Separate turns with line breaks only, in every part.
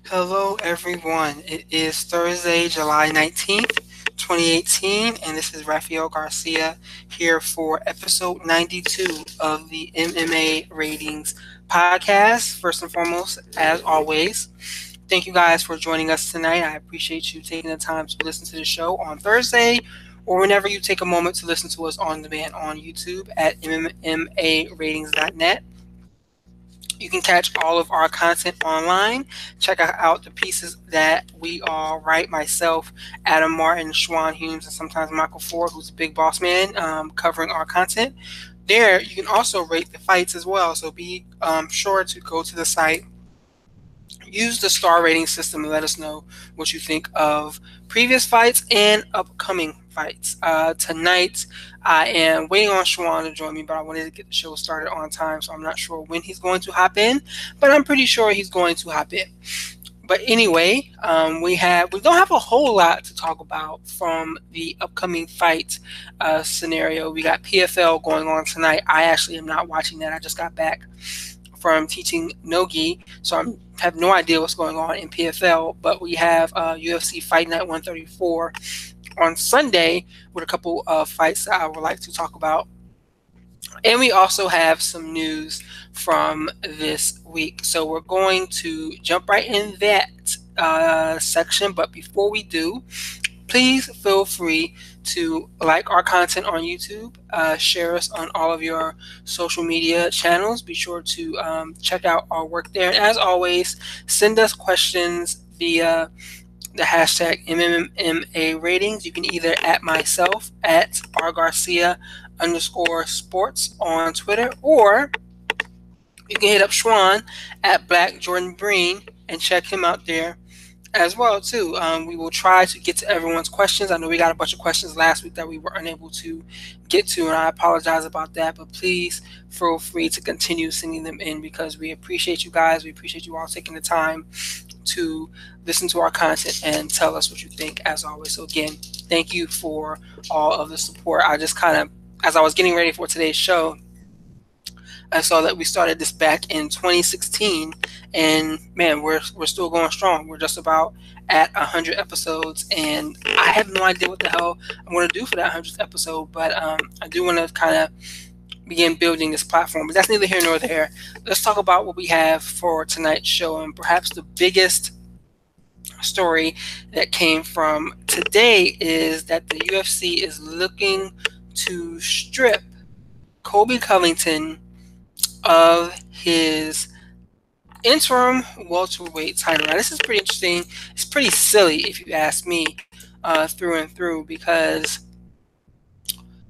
Hello, everyone. It is Thursday, July 19th, 2018, and this is Raphael Garcia here for episode 92 of the MMA Ratings podcast. First and foremost, as always, thank you guys for joining us tonight. I appreciate you taking the time to listen to the show on Thursday or whenever you take a moment to listen to us on demand on YouTube at MMAratings.net. You can catch all of our content online. Check out the pieces that we all write, myself, Adam Martin, Schwan Humes, and sometimes Michael Ford, who's a big boss man, covering our content. There, you can also rate the fights as well. So be sure to go to the site, use the star rating system, and let us know what you think of previous fights and upcoming fights. Tonight, I am waiting on Schwan to join me, but I wanted to get the show started on time, so I'm not sure when he's going to hop in, but I'm pretty sure he's going to hop in. But anyway, we don't have a whole lot to talk about from the upcoming fight scenario. We got PFL going on tonight. I actually am not watching that. I just got back from teaching no-gi, so I have no idea what's going on in PFL. But we have UFC Fight Night 134 on Sunday with a couple of fights that I would like to talk about. And we also have some news from this week. So we're going to jump right in that section. But before we do, please feel free to like our content on YouTube, share us on all of your social media channels. Be sure to check out our work there. And as always, send us questions via the hashtag MMA ratings. You can either at myself at rgarcia_sports on Twitter, or you can hit up Schwan at Black Jordan Breen and check him out there as well too. We will try to get to everyone's questions. I know we got a bunch of questions last week that we were unable to get to, and I apologize about that, but please feel free to continue sending them in because we appreciate you guys. We appreciate you all taking the time to listen to our content and tell us what you think as always. So again, thank you for all of the support. I just kind of, as I was getting ready for today's show, I saw that we started this back in 2016, and man, we're still going strong. We're just about at 100 episodes, and I have no idea what the hell I'm going to do for that 100th episode, but I do want to kind of begin building this platform. But that's neither here nor there. Let's talk about what we have for tonight's show, and perhaps the biggest story that came from today is that the UFC is looking to strip Colby Covington of his interim welterweight title. Now, this is pretty interesting. It's pretty silly, if you ask me, through and through, because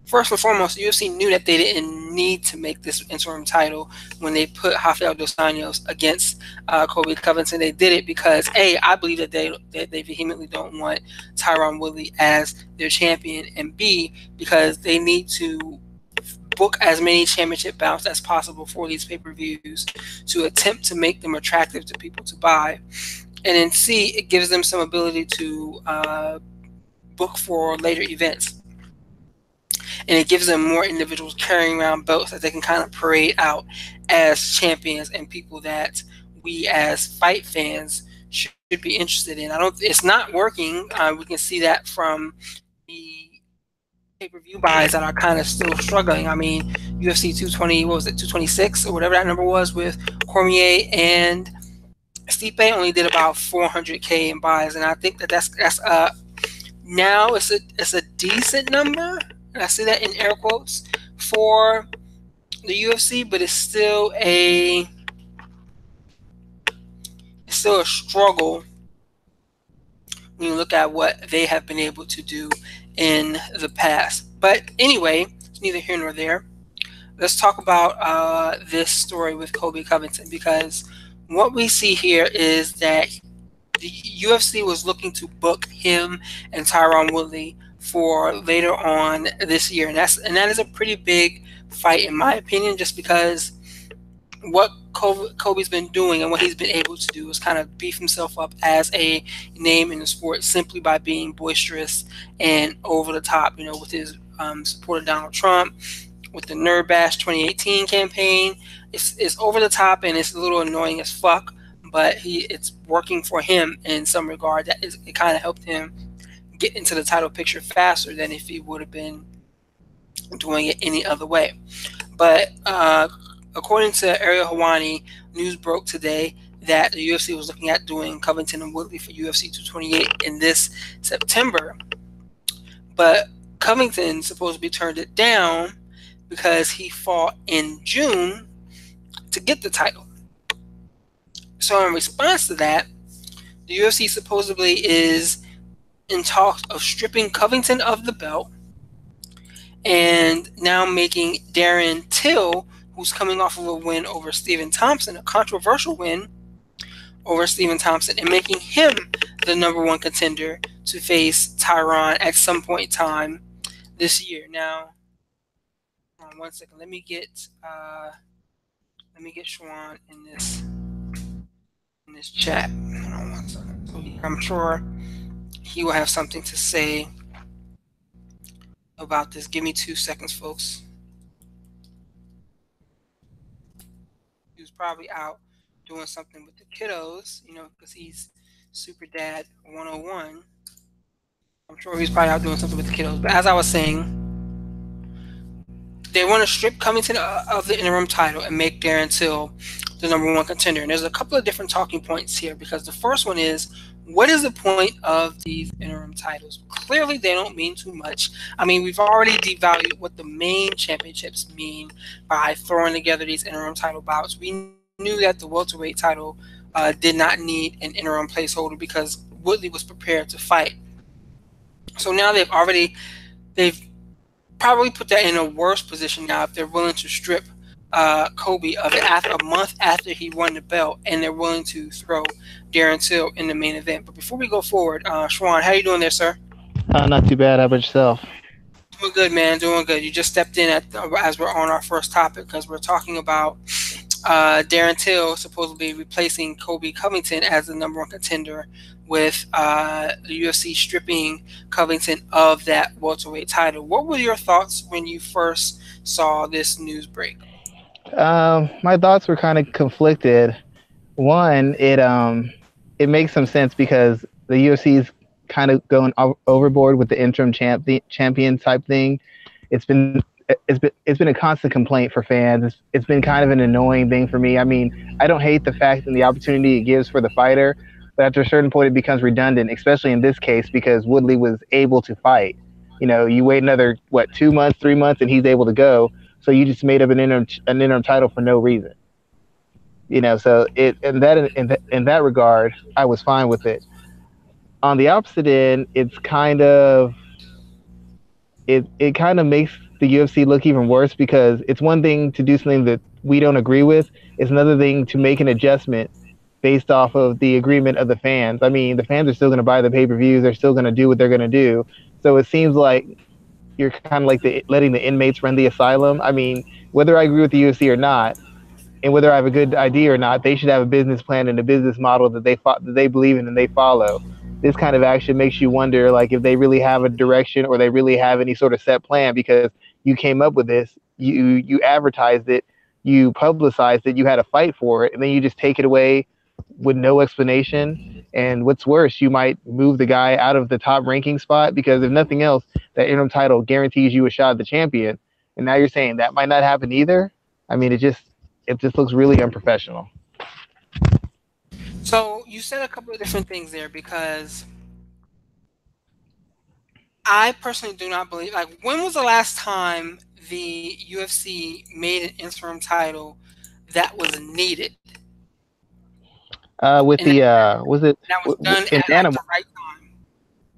first and foremost, the UFC knew that they didn't need to make this interim title when they put Raphael dos Anjos against Colby Covington. They did it because, A, I believe that they vehemently don't want Tyron Woodley as their champion, and B, because they need to book as many championship bouts as possible for these pay-per-views to attempt to make them attractive to people to buy. And then C, it gives them some ability to book for later events. And it gives them more individuals carrying around belts that they can kind of parade out as champions and people that we as fight fans should be interested in. It's not working. We can see that from the pay-per-view buys that are kind of still struggling. I mean, UFC 220, what was it, 226 or whatever that number was with Cormier and Stipe only did about 400K in buys, and I think that's now it's a decent number. And I see that in air quotes for the UFC, but it's still a struggle when you look at what they have been able to do in the past. But anyway, it's neither here nor there. Let's talk about this story with Colby Covington, because what we see here is that the UFC was looking to book him and Tyron Woodley for later on this year, and that is a pretty big fight in my opinion, just because what Colby's been doing and what he's been able to do is kind of beef himself up as a name in the sport simply by being boisterous and over the top, with his support of Donald Trump, with the Nerd Bash 2018 campaign. It's over the top and it's a little annoying as fuck, but it's working for him in some regard. It kind of helped him get into the title picture faster than if he would have been doing it any other way. But according to Ariel Helwani, news broke today that the UFC was looking at doing Covington and Woodley for UFC 228 in this September. But Covington supposedly turned it down because he fought in June to get the title. So in response to that, the UFC supposedly is in talks of stripping Covington of the belt and now making Darren Till, who's coming off of a win over Stephen Thompson, a controversial win over Stephen Thompson, and making him the #1 contender to face Tyron at some point in time this year. Now, hold on 1 second. Let me get Schwan in this chat. Hold on 1 second. So I'm sure he will have something to say about this. Give me 2 seconds, folks. He was probably out doing something with the kiddos, because he's Super Dad 101. I'm sure he's probably out doing something with the kiddos. But as I was saying, they want to strip Covington of the interim title and make Darren Till the #1 contender. And there's a couple of different talking points here, because the first one is, what is the point of these interim titles? Clearly, they don't mean too much. I mean, we've already devalued what the main championships mean by throwing together these interim title bouts. We knew that the welterweight title did not need an interim placeholder because Woodley was prepared to fight. So now they've probably put that in a worse position now if they're willing to strip Colby of it after a month after he won the belt, and they're willing to throw Darren Till in the main event. But before we go forward, Schwan, how you doing there, sir?
Not too bad. How about yourself?
Doing good, man. Doing good. You just stepped in as we're on our first topic, because we're talking about Darren Till supposedly replacing Colby Covington as the #1 contender, with the UFC stripping Covington of that welterweight title. What were your thoughts when you first saw this news break?
My thoughts were kind of conflicted. One, it makes some sense because the UFC is kind of going overboard with the interim champion type thing. It's been a constant complaint for fans. It's been kind of an annoying thing for me. I mean, I don't hate the fact and the opportunity it gives for the fighter, but after a certain point, it becomes redundant, especially in this case because Woodley was able to fight. You wait another 2 months, 3 months, and he's able to go. So you just made up an interim title for no reason. So in that regard, I was fine with it. On the opposite end, it's kind of it kind of makes the UFC look even worse, because it's one thing to do something that we don't agree with. It's another thing to make an adjustment based off of the agreement of the fans. I mean, the fans are still going to buy the pay-per-views. They're still going to do what they're going to do. So it seems like you're kind of like letting the inmates run the asylum. I mean, whether I agree with the UFC or not, and whether I have a good idea or not, they should have a business plan and a business model that they believe in and they follow. This kind of action makes you wonder, like, if they really have a direction or they really have any sort of set plan, because you came up with this, you advertised it, you publicized it, you had a fight for it, and then you just take it away with no explanation. And what's worse, you might move the guy out of the top ranking spot, because if nothing else, that interim title guarantees you a shot at the champion. And now you're saying that might not happen either. I mean, it just looks really unprofessional.
So you said a couple of different things there, because I personally do not believe, like, when was the last time the UFC made an interim title that was needed?
Was it
that was done at the right time?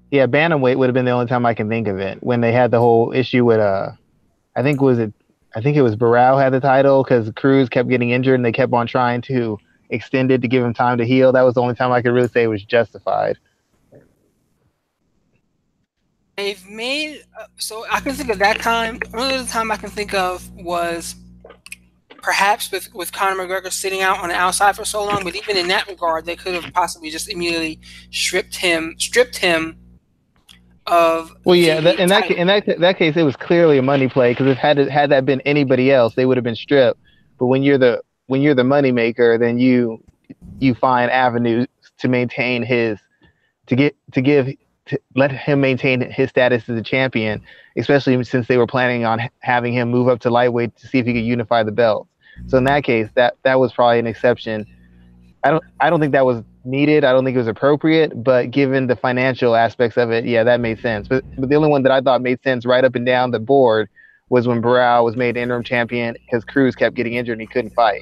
Yeah, bantamweight would have been the only time I can think of it, when they had the whole issue with I think it was Burrell had the title because Cruz kept getting injured and they kept on trying to extend it to give him time to heal. That was the only time I could really say it was justified.
They've made so I can think of that time. Only other time I can think of was perhaps with Conor McGregor sitting out on the outside for so long. But even in that regard, they could have possibly just immediately stripped him of.
Well, yeah, in that case, it was clearly a money play, because if had that been anybody else, they would have been stripped. But when you're the money maker, then you you find avenues to maintain his to let him maintain his status as a champion, especially since they were planning on having him move up to lightweight to see if he could unify the belts. So in that case, that was probably an exception. I don't think that was needed. I don't think it was appropriate, but given the financial aspects of it, yeah, that made sense. But the only one that I thought made sense right up and down the board was when Burrell was made interim champion because Cruz kept getting injured and he couldn't fight.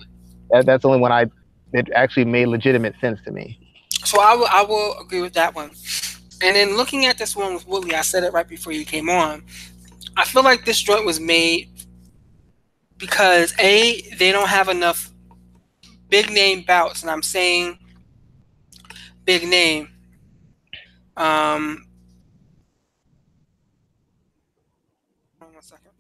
That's the only one that actually made legitimate sense to me.
So I will agree with that one. And then looking at this one with Woodley, I said it right before you came on. I feel like this joint was made because they don't have enough big name bouts, and I'm saying big name. One second.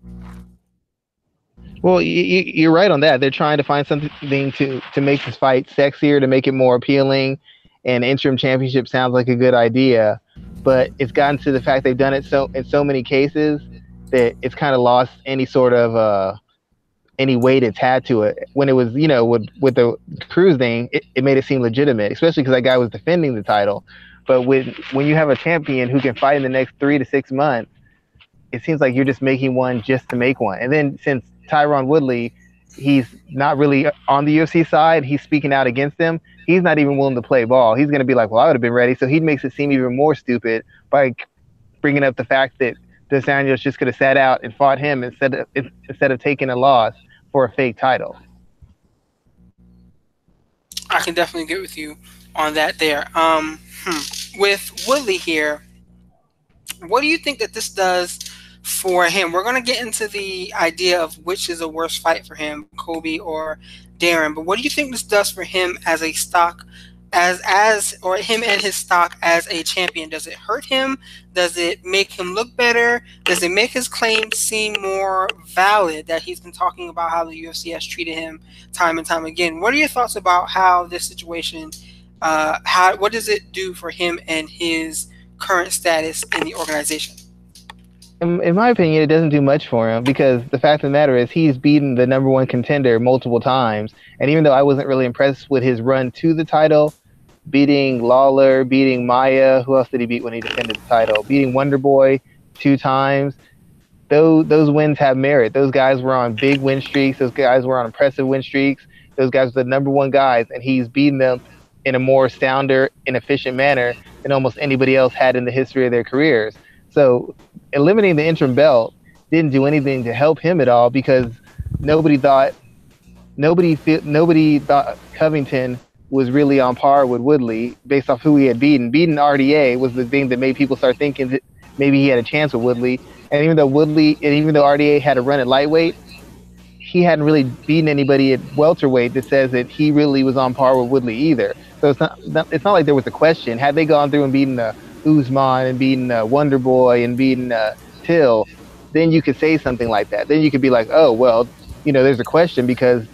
Well, you're right on that. They're trying to find something to make this fight sexier, to make it more appealing, and interim championship sounds like a good idea. But it's gotten to the fact they've done it in so many cases that it's kind of lost any sort of any weight it's had to it. When it was, with the Cruz thing, it made it seem legitimate, especially because that guy was defending the title. But when you have a champion who can fight in the next 3 to 6 months, it seems like you're just making one just to make one. And then since Tyron Woodley, he's not really on the UFC side, he's speaking out against them. He's not even willing to play ball. He's going to be like, well, I would have been ready. So he makes it seem even more stupid by bringing up the fact that Dos Anjos just could have sat out and fought him instead of taking a loss for a fake title.
I can definitely get with you on that there. With Woodley here, what do you think that this does for him? We're going to get into the idea of which is a worse fight for him, Colby or Darren. But what do you think this does for him as a stock, or him and his stock as a champion? Does it hurt him? Does it make him look better? Does it make his claims seem more valid that he's been talking about how the UFC has treated him time and time again? What are your thoughts about how this situation, what does it do for him and his current status in the organization?
In my opinion, it doesn't do much for him because the fact of the matter is he's beaten the number one contender multiple times. And even though I wasn't really impressed with his run to the title, beating Lawler, beating Maya, who else did he beat when he defended the title? Beating Wonderboy 2 times. Those wins have merit. Those guys were on big win streaks. Those guys were on impressive win streaks. Those guys were the number one guys, and he's beaten them in a more sounder and efficient manner than almost anybody else had in the history of their careers. So eliminating the interim belt didn't do anything to help him at all because nobody thought Covington was really on par with Woodley based off who he had beaten. Beating RDA was the thing that made people start thinking that maybe he had a chance with Woodley. And even though RDA had a run at lightweight, he hadn't really beaten anybody at welterweight that says that he really was on par with Woodley either. So it's not like there was a question. Had they gone through and beaten Usman and beaten Wonderboy and beaten Till, then you could say something like that. Then you could be like, oh, well, there's a question because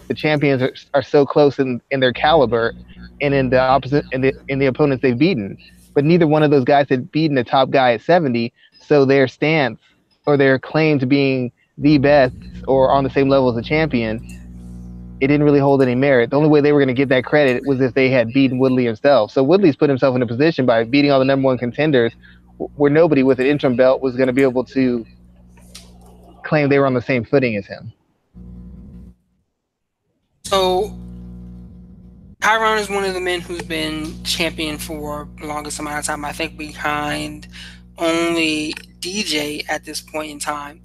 the champions are so close in their caliber and in the opposite in the opponents they've beaten. But neither one of those guys had beaten a top guy at 70, so their stance or their claim to being the best or on the same level as a champion, it didn't really hold any merit. The only way they were going to get that credit was if they had beaten Woodley himself. So Woodley's put himself in a position by beating all the number one contenders where nobody with an interim belt was going to be able to claim they were on the same footing as him.
So Tyron is one of the men who's been champion for the longest amount of time, I think behind only DJ at this point in time.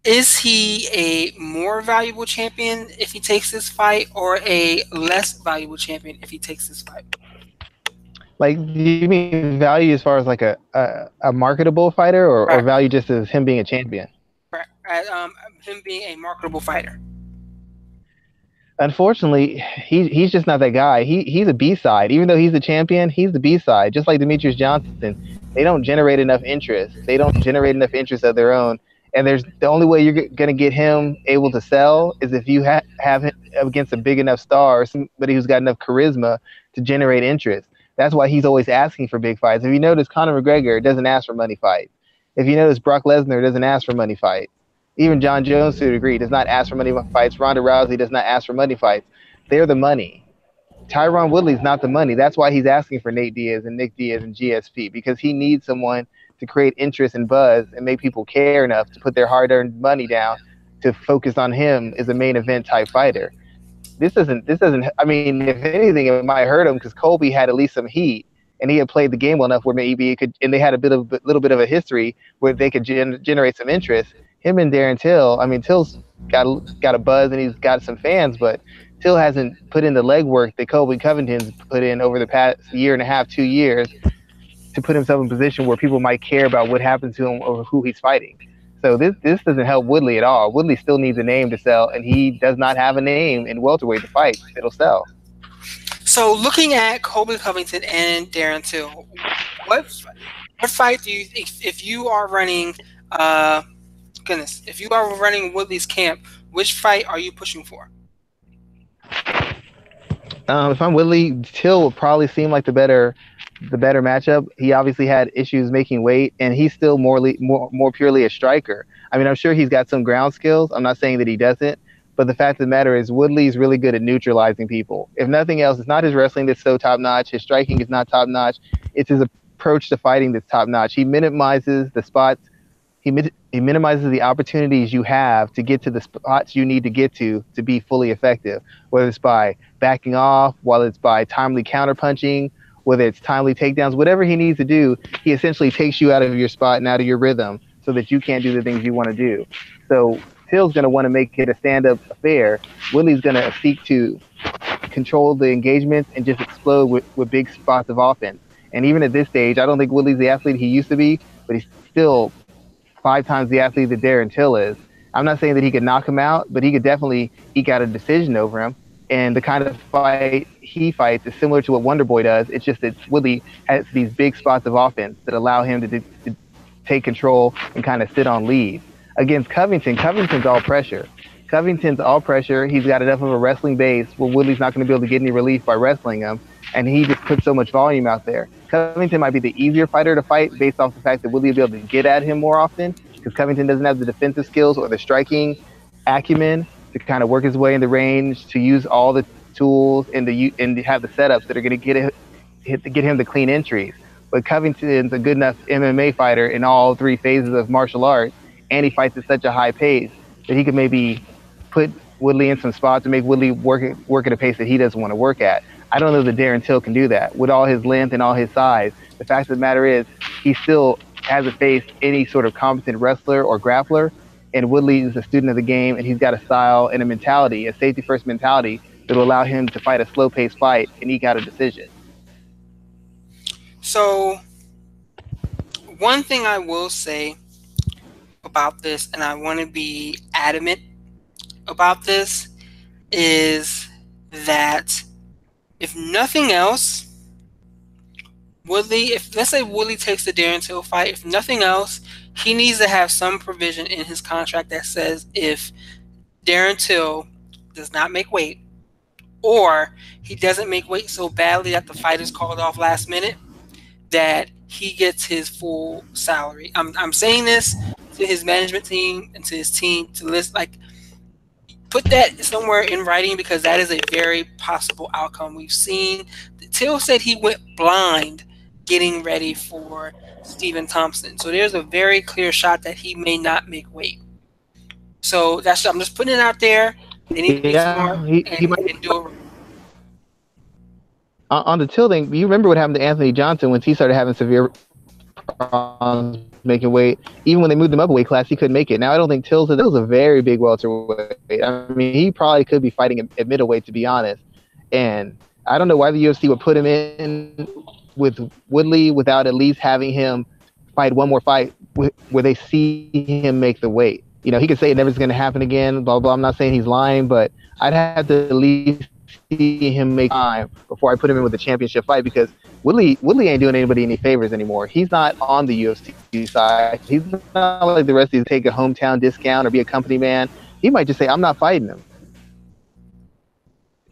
Is he a more valuable champion if he takes this fight or a less valuable champion if he takes this fight?
Like, do you mean value as far as like a marketable fighter or value just as him being a champion?
Him being a marketable fighter.
Unfortunately, he's just not that guy. He's a B-side. Even though he's the champion, he's the B-side. Just like Demetrius Johnson, they don't generate enough interest. They don't generate enough interest of their own. And the only way you're going to get him able to sell is if you have him against a big enough star or somebody who's got enough charisma to generate interest. That's why he's always asking for big fights. If you notice, Conor McGregor doesn't ask for money fights. If you notice, Brock Lesnar doesn't ask for money fights. Even John Jones, to a degree, does not ask for money fights. Ronda Rousey does not ask for money fights. They're the money. Tyron Woodley's not the money. That's why he's asking for Nate Diaz and Nick Diaz and GSP, because he needs someone to create interest and buzz and make people care enough to put their hard-earned money down to focus on him as a main event type fighter. This doesn't. I mean, if anything, it might hurt him because Colby had at least some heat, and he had played the game well enough where maybe it could, and they had a little bit of a history where they could generate some interest. Him and Darren Till. I mean, Till's got a buzz and he's got some fans, but Till hasn't put in the legwork that Colby Covington's put in over the past year and a half, 2 years, to put himself in a position where people might care about what happens to him or who he's fighting. So this doesn't help Woodley at all. Woodley still needs a name to sell, and he does not have a name in welterweight to fight that'll sell.
So looking at Colby Covington and Darren Till, what fight do you, if you are running, if you are running Woodley's camp, which fight are you pushing for?
If I'm Woodley, Till will probably seem like the better matchup. He obviously had issues making weight, and he's still more purely a striker. I mean, I'm sure he's got some ground skills. I'm not saying that he doesn't, but the fact of the matter is Woodley's really good at neutralizing people. If nothing else, it's not his wrestling that's so top-notch. His striking is not top-notch. It's his approach to fighting that's top-notch. He minimizes the spots. He minimizes the opportunities you have to get to the spots you need to get to be fully effective, whether it's by backing off, whether it's by timely counterpunching, whether it's timely takedowns, whatever he needs to do, he essentially takes you out of your spot and out of your rhythm so that you can't do the things you want to do. So Till's going to want to make it a stand-up affair. Woodley's going to seek to control the engagements and just explode with big spots of offense. And even at this stage, I don't think Woodley's the athlete he used to be, but he's still 5 times the athlete that Darren Till is. I'm not saying that he could knock him out, but he could definitely eke out a decision over him. And the kind of fight he fights is similar to what Wonderboy does. It's just that Woodley has these big spots of offense that allow him to take control and kind of sit on lead. Against Covington's all pressure. He's got enough of a wrestling base where Woodley's not going to be able to get any relief by wrestling him, and he just puts so much volume out there. Covington might be the easier fighter to fight based off the fact that Woodley will be able to get at him more often, because Covington doesn't have the defensive skills or the striking acumen to kind of work his way in the range, to use all the tools and to have the setups that are going to get him the clean entries. But Covington's a good enough MMA fighter in all 3 phases of martial arts, and he fights at such a high pace that he could maybe put Woodley in some spots and make Woodley work at a pace that he doesn't want to work at. I don't know that Darren Till can do that with all his length and all his size. The fact of the matter is he still hasn't faced any sort of competent wrestler or grappler, and Woodley is a student of the game, and he's got a style and a mentality, a safety-first mentality, that will allow him to fight a slow-paced fight and eke out a decision.
So, one thing I will say about this, and I want to be adamant about this, is that if nothing else, let's say Woodley takes the Darren Till fight, if nothing else, he needs to have some provision in his contract that says if Darren Till does not make weight, or he doesn't make weight so badly that the fight is called off last minute, that he gets his full salary. I'm saying this to his management team and to his team to put that somewhere in writing, because that is a very possible outcome. We've seen Till said he went blind getting ready for Stephen Thompson. So there's a very clear shot that he may not make weight. So I'm just putting it out there. They need to be smart and do it.
On the Till thing, you remember what happened to Anthony Johnson when he started having severe problems making weight? Even when they moved him up a weight class, he couldn't make it. Now, I don't think Till's a very big welterweight. I mean, he probably could be fighting at middleweight, to be honest. And I don't know why the UFC would put him in with Woodley without at least having him fight one more fight where they see him make the weight. You know, he could say it never's going to happen again, blah, blah. I'm not saying he's lying, but I'd have to at least see him make time before I put him in with a championship fight, because Woodley ain't doing anybody any favors anymore. He's not on the UFC side. He's not like the rest of these, take a hometown discount or be a company man. He might just say, I'm not fighting him.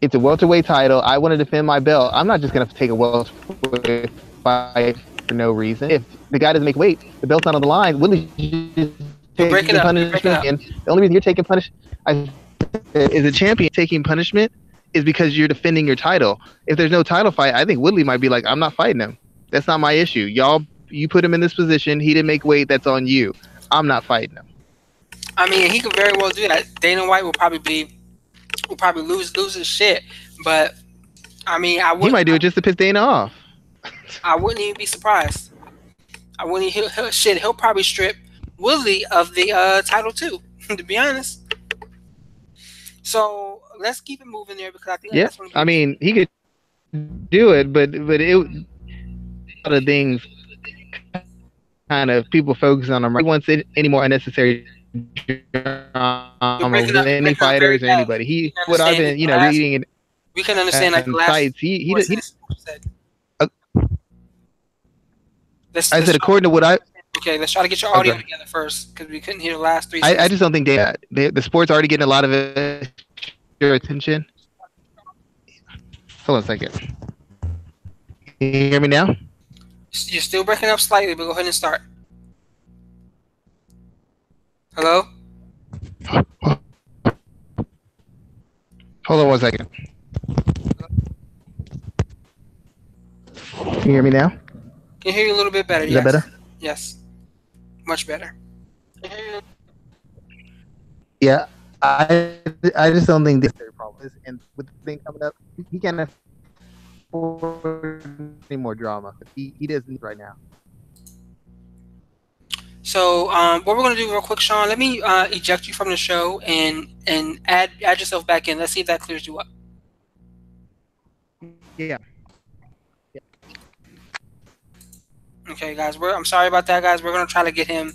It's a welterweight title. I want to defend my belt. I'm not just going to take a welterweight fight for no reason. If the guy doesn't make weight, the belt's not on the line. Woodley just taking punishment. And the only reason you're taking punishment as a champion taking punishment is because you're defending your title. If there's no title fight, I think Woodley might be like, I'm not fighting him. That's not my issue. You put him in this position. He didn't make weight. That's on you. I'm not fighting him.
I mean, he could very well do that. Dana White will probably lose his shit. But I mean,
he might do it just to piss Dana off.
I wouldn't even be surprised. He'll probably strip Woodley of the title too. To be honest. So let's keep it moving there because I think that's
I mean, he could do it, but it a lot of things kind of people focus on him. He wants any more unnecessary drama with any fighters or anybody. What I've been reading and
we can understand like the last
sites. He
said.
I said according to what I.
Okay, let's try to get your audio together first because we couldn't hear the last 3 seconds.
I just don't think the sport's already getting a lot of your attention. Hold on a second. Can you hear me now?
You're still breaking up slightly, but go ahead and start. Hello?
Hold on 1 second. Can you hear me now?
Can hear you a little bit better.
Is that better?
Yes. Much better.
Yeah, I just don't think this is a problem. And with the thing coming up, he can't afford any more drama. He doesn't need right now.
So what we're gonna do real quick, Sean, let me eject you from the show and add yourself back in. Let's see if that clears you up.
Yeah.
Okay, guys. I'm sorry about that, guys. We're gonna try to get him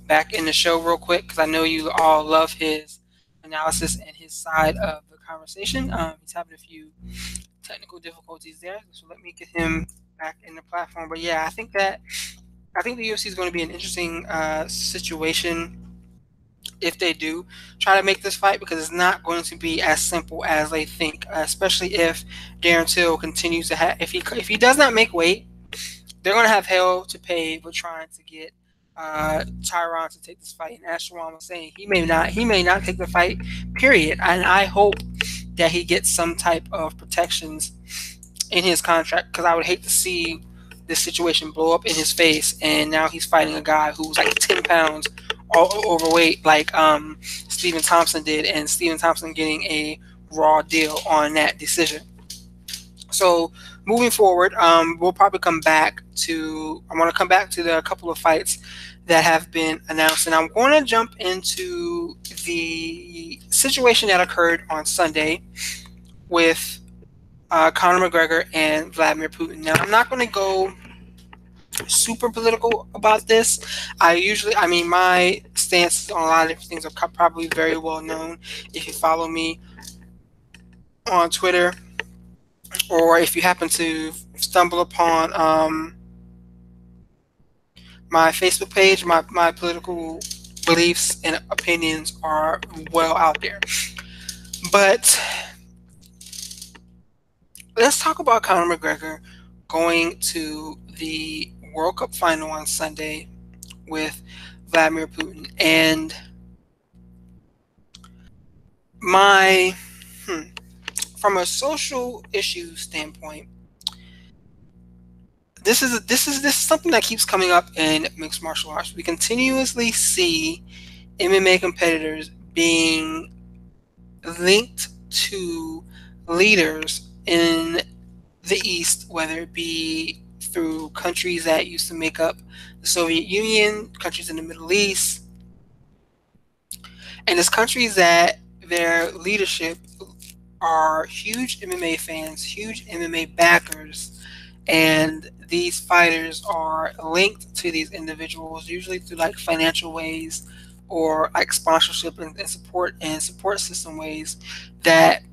back in the show real quick because I know you all love his analysis and his side of the conversation. He's having a few technical difficulties there, so let me get him back in the platform. But yeah, I think the UFC is going to be an interesting situation if they do try to make this fight because it's not going to be as simple as they think, especially if Darren Till continues to have if he does not make weight. They're going to have hell to pay for trying to get Tyron to take this fight. And as Schwan was saying, he may not take the fight, period. And I hope that he gets some type of protections in his contract because I would hate to see this situation blow up in his face. And now he's fighting a guy who's like 10 pounds overweight like Stephen Thompson did, and Stephen Thompson getting a raw deal on that decision. So moving forward, we'll probably come back to. I want to come back to the couple of fights that have been announced, and I'm going to jump into the situation that occurred on Sunday with Conor McGregor and Vladimir Putin. Now, I'm not going to go super political about this. My stance on a lot of different things are probably very well known if you follow me on Twitter. Or if you happen to stumble upon my Facebook page, my political beliefs and opinions are well out there. But let's talk about Conor McGregor going to the World Cup final on Sunday with Vladimir Putin. And from a social issue standpoint, this is something that keeps coming up in mixed martial arts. We continuously see MMA competitors being linked to leaders in the East, whether it be through countries that used to make up the Soviet Union, countries in the Middle East, and it's countries that their leadership are huge MMA fans, huge MMA backers, and these fighters are linked to these individuals, usually through like financial ways or like sponsorship and support system ways that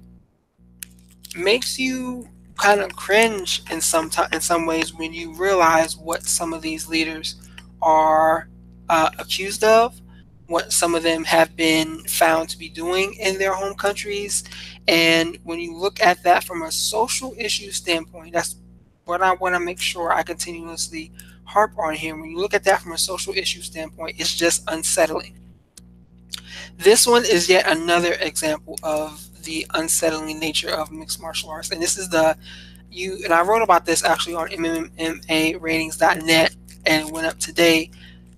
makes you kind of cringe in some ways when you realize what some of these leaders are accused of, what some of them have been found to be doing in their home countries. And when you look at that from a social issue standpoint, that's what I want to make sure I continuously harp on here. When you look at that from a social issue standpoint, it's just unsettling. This one is yet another example of the unsettling nature of mixed martial arts. And this is and I wrote about this actually on MMAratings.net and went up today.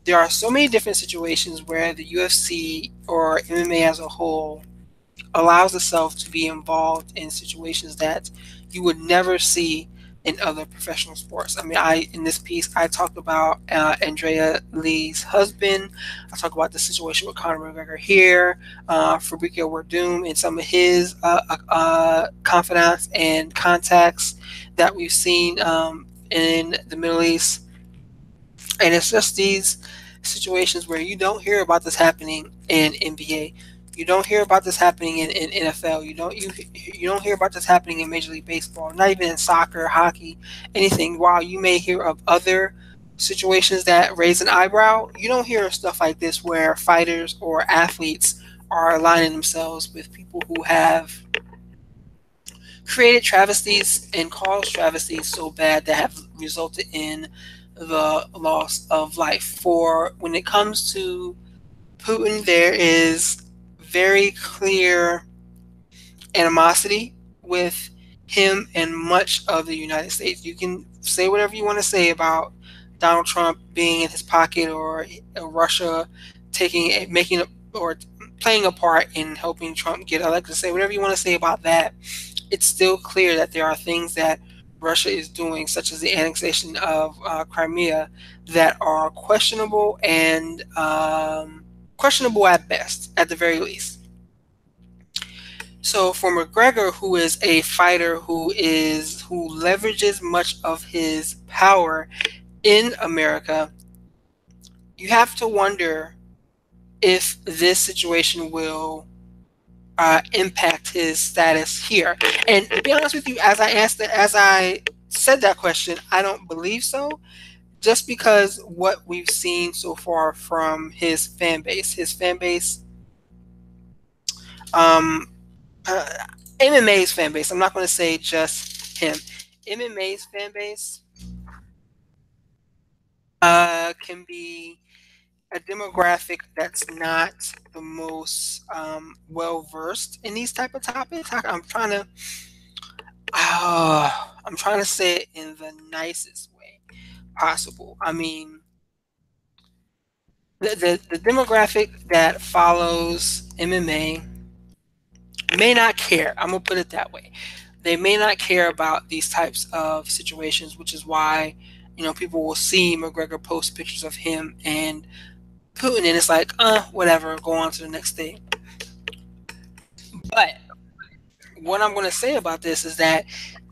There are so many different situations where the UFC or MMA as a whole allows itself to be involved in situations that you would never see in other professional sports. I mean, in this piece, I talked about Andrea Lee's husband. I talk about the situation with Conor McGregor here, Fabricio Werdum, and some of his confidants and contacts that we've seen in the Middle East. And it's just these situations where you don't hear about this happening in NBA. You don't hear about this happening in NFL. You don't hear about this happening in Major League Baseball. Not even in soccer, hockey, anything. While you may hear of other situations that raise an eyebrow, you don't hear stuff like this where fighters or athletes are aligning themselves with people who have created travesties and caused travesties so bad that have resulted in the loss of life. For when it comes to Putin, there is very clear animosity with him and much of the United States. You can say whatever you want to say about Donald Trump being in his pocket or Russia making or playing a part in helping Trump get elected. Say whatever you want to say about that. It's still clear that there are things that Russia is doing, such as the annexation of Crimea, that are questionable and questionable at best, at the very least. So for McGregor, who is a fighter who leverages much of his power in America, you have to wonder if this situation will impact his status here. And to be honest with you, as I said that question, I don't believe so. Just because what we've seen so far from his fan base, MMA's fan base. I'm not going to say just him. MMA's fan base can be a demographic that's not the most well versed in these type of topics. I'm trying to say it in the nicest way possible. I mean, the demographic that follows MMA may not care. I'm gonna put it that way. They may not care about these types of situations, which is why people will see McGregor post pictures of him and Putin, and it's like, whatever, go on to the next thing. But what I'm going to say about this is that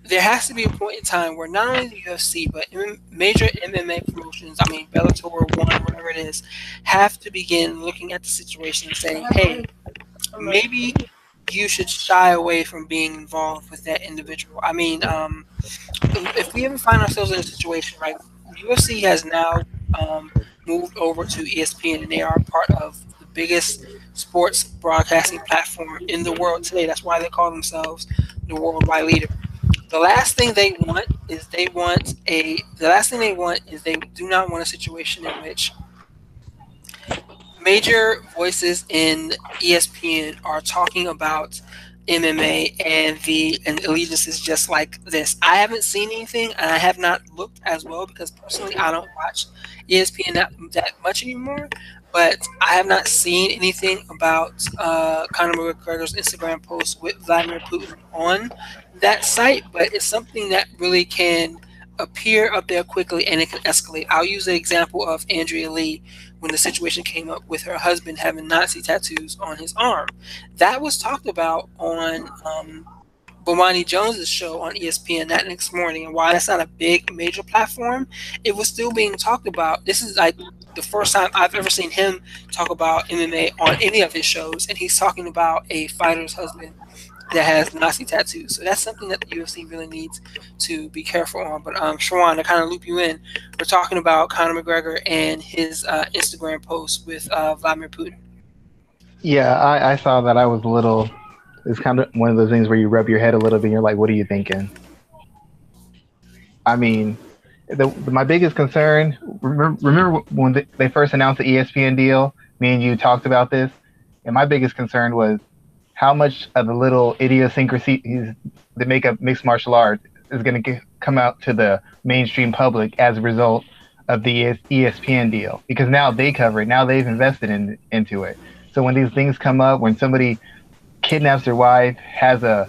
there has to be a point in time where not only the UFC, but major MMA promotions, I mean, Bellator, One, whatever it is, have to begin looking at the situation and saying, hey, maybe you should shy away from being involved with that individual. I mean, if we ever find ourselves in a situation, right, UFC has now moved over to ESPN, and they are part of the biggest sports broadcasting platform in the world today. That's why they call themselves the worldwide leader. The last thing they want is they do not want a situation in which major voices in ESPN are talking about MMA and allegiances just like this. I haven't seen anything, and I have not looked as well because personally I don't watch ESPN that much anymore. But I have not seen anything about Conor McGregor's Instagram post with Vladimir Putin on that site. But it's something that really can appear up there quickly, and it can escalate. I'll use the example of Andrea Lee when the situation came up with her husband having Nazi tattoos on his arm. That was talked about on Bomani Jones's show on ESPN that next morning. And while that's not a big major platform, it was still being talked about. This is like the first time I've ever seen him talk about MMA on any of his shows, and he's talking about a fighter's husband that has Nazi tattoos. So that's something that the UFC really needs to be careful on. But Schwan, to kind of loop you in, we're talking about Conor McGregor and his Instagram post with Vladimir Putin.
Yeah, I saw that. I was a little. It's kind of one of those things where you rub your head a little bit and you're like, what are you thinking? I mean, my biggest concern, remember when they first announced the ESPN deal, me and you talked about this, and my biggest concern was, how much of the little idiosyncrasies that make up mixed martial arts is going to come out to the mainstream public as a result of the ESPN deal, because now they cover it. Now they've invested into it. So when these things come up, when somebody kidnaps their wife, has a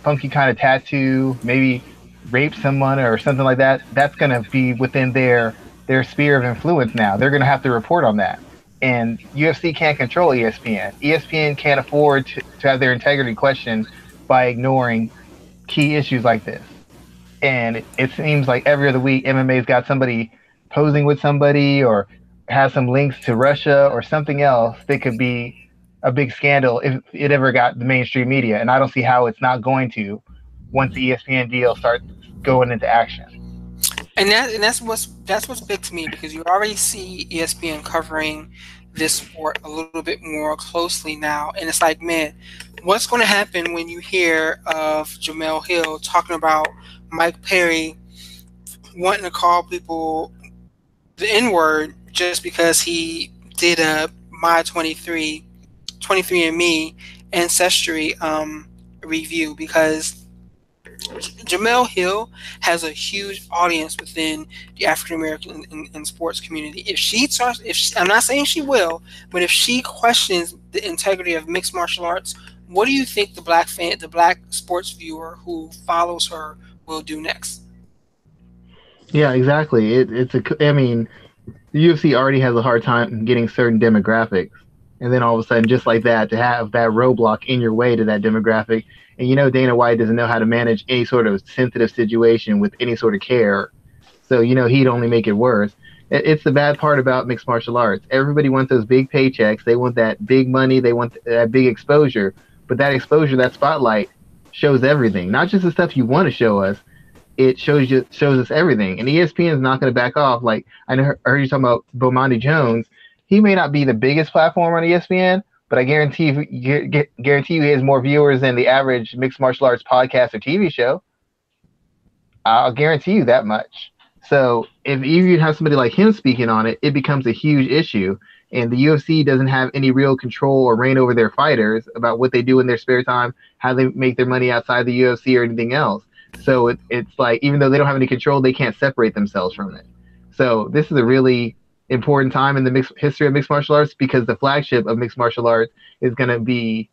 funky kind of tattoo, maybe rapes someone or something like that, that's going to be within their sphere of influence now. They're going to have to report on that. And UFC can't control ESPN. ESPN can't afford to have their integrity questioned by ignoring key issues like this. And it seems like every other week MMA's got somebody posing with somebody or has some links to Russia or something else that could be a big scandal if it ever got the mainstream media. And I don't see how it's not going to once the ESPN deal starts going into action.
And that's what's big to me, because you already see ESPN covering this sport a little bit more closely now, and it's like, man, what's going to happen when you hear of Jamel Hill talking about Mike Perry wanting to call people the N-word just because he did a My 23andMe ancestry review, because Jamel Hill has a huge audience within the African American and sports community. I'm not saying she will, but if she questions the integrity of mixed martial arts, what do you think the black sports viewer who follows her will do next?
Yeah, exactly. I mean, the UFC already has a hard time getting certain demographics, and then all of a sudden, just like that, to have that roadblock in your way to that demographic. And Dana White doesn't know how to manage any sort of sensitive situation with any sort of care. So, he'd only make it worse. It's the bad part about mixed martial arts. Everybody wants those big paychecks. They want that big money. They want that big exposure. But that exposure, that spotlight, shows everything. Not just the stuff you want to show us. It shows us everything. And ESPN is not going to back off. Like, I heard you talking about Bomani Jones. He may not be the biggest platform on ESPN, but I guarantee you he has more viewers than the average mixed martial arts podcast or TV show. I'll guarantee you that much. So if you have somebody like him speaking on it, it becomes a huge issue. And the UFC doesn't have any real control or reign over their fighters about what they do in their spare time, how they make their money outside the UFC or anything else. So it's like, even though they don't have any control, they can't separate themselves from it. So this is a really important time in the history of mixed martial arts, because the flagship of mixed martial arts is going to be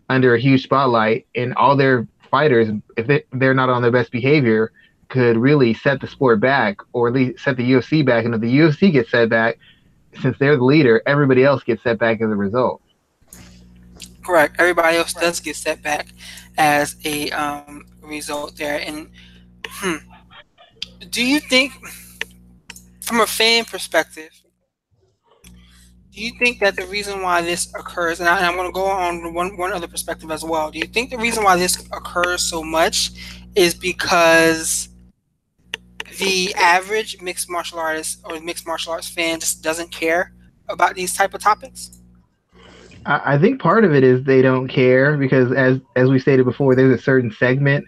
under a huge spotlight, and all their fighters, if they're not on their best behavior, could really set the sport back, or at least set the UFC back. And if the UFC gets set back, since they're the leader, everybody else gets set back as a result.
Correct. Everybody else does get set back as a result there. And do you think, from a fan perspective, do you think that the reason why this occurs, and I'm going to go on one other perspective as well, do you think the reason why this occurs so much is because the average mixed martial artist or mixed martial arts fan just doesn't care about these type of topics?
I think part of it is they don't care, because as we stated before, there's a certain segment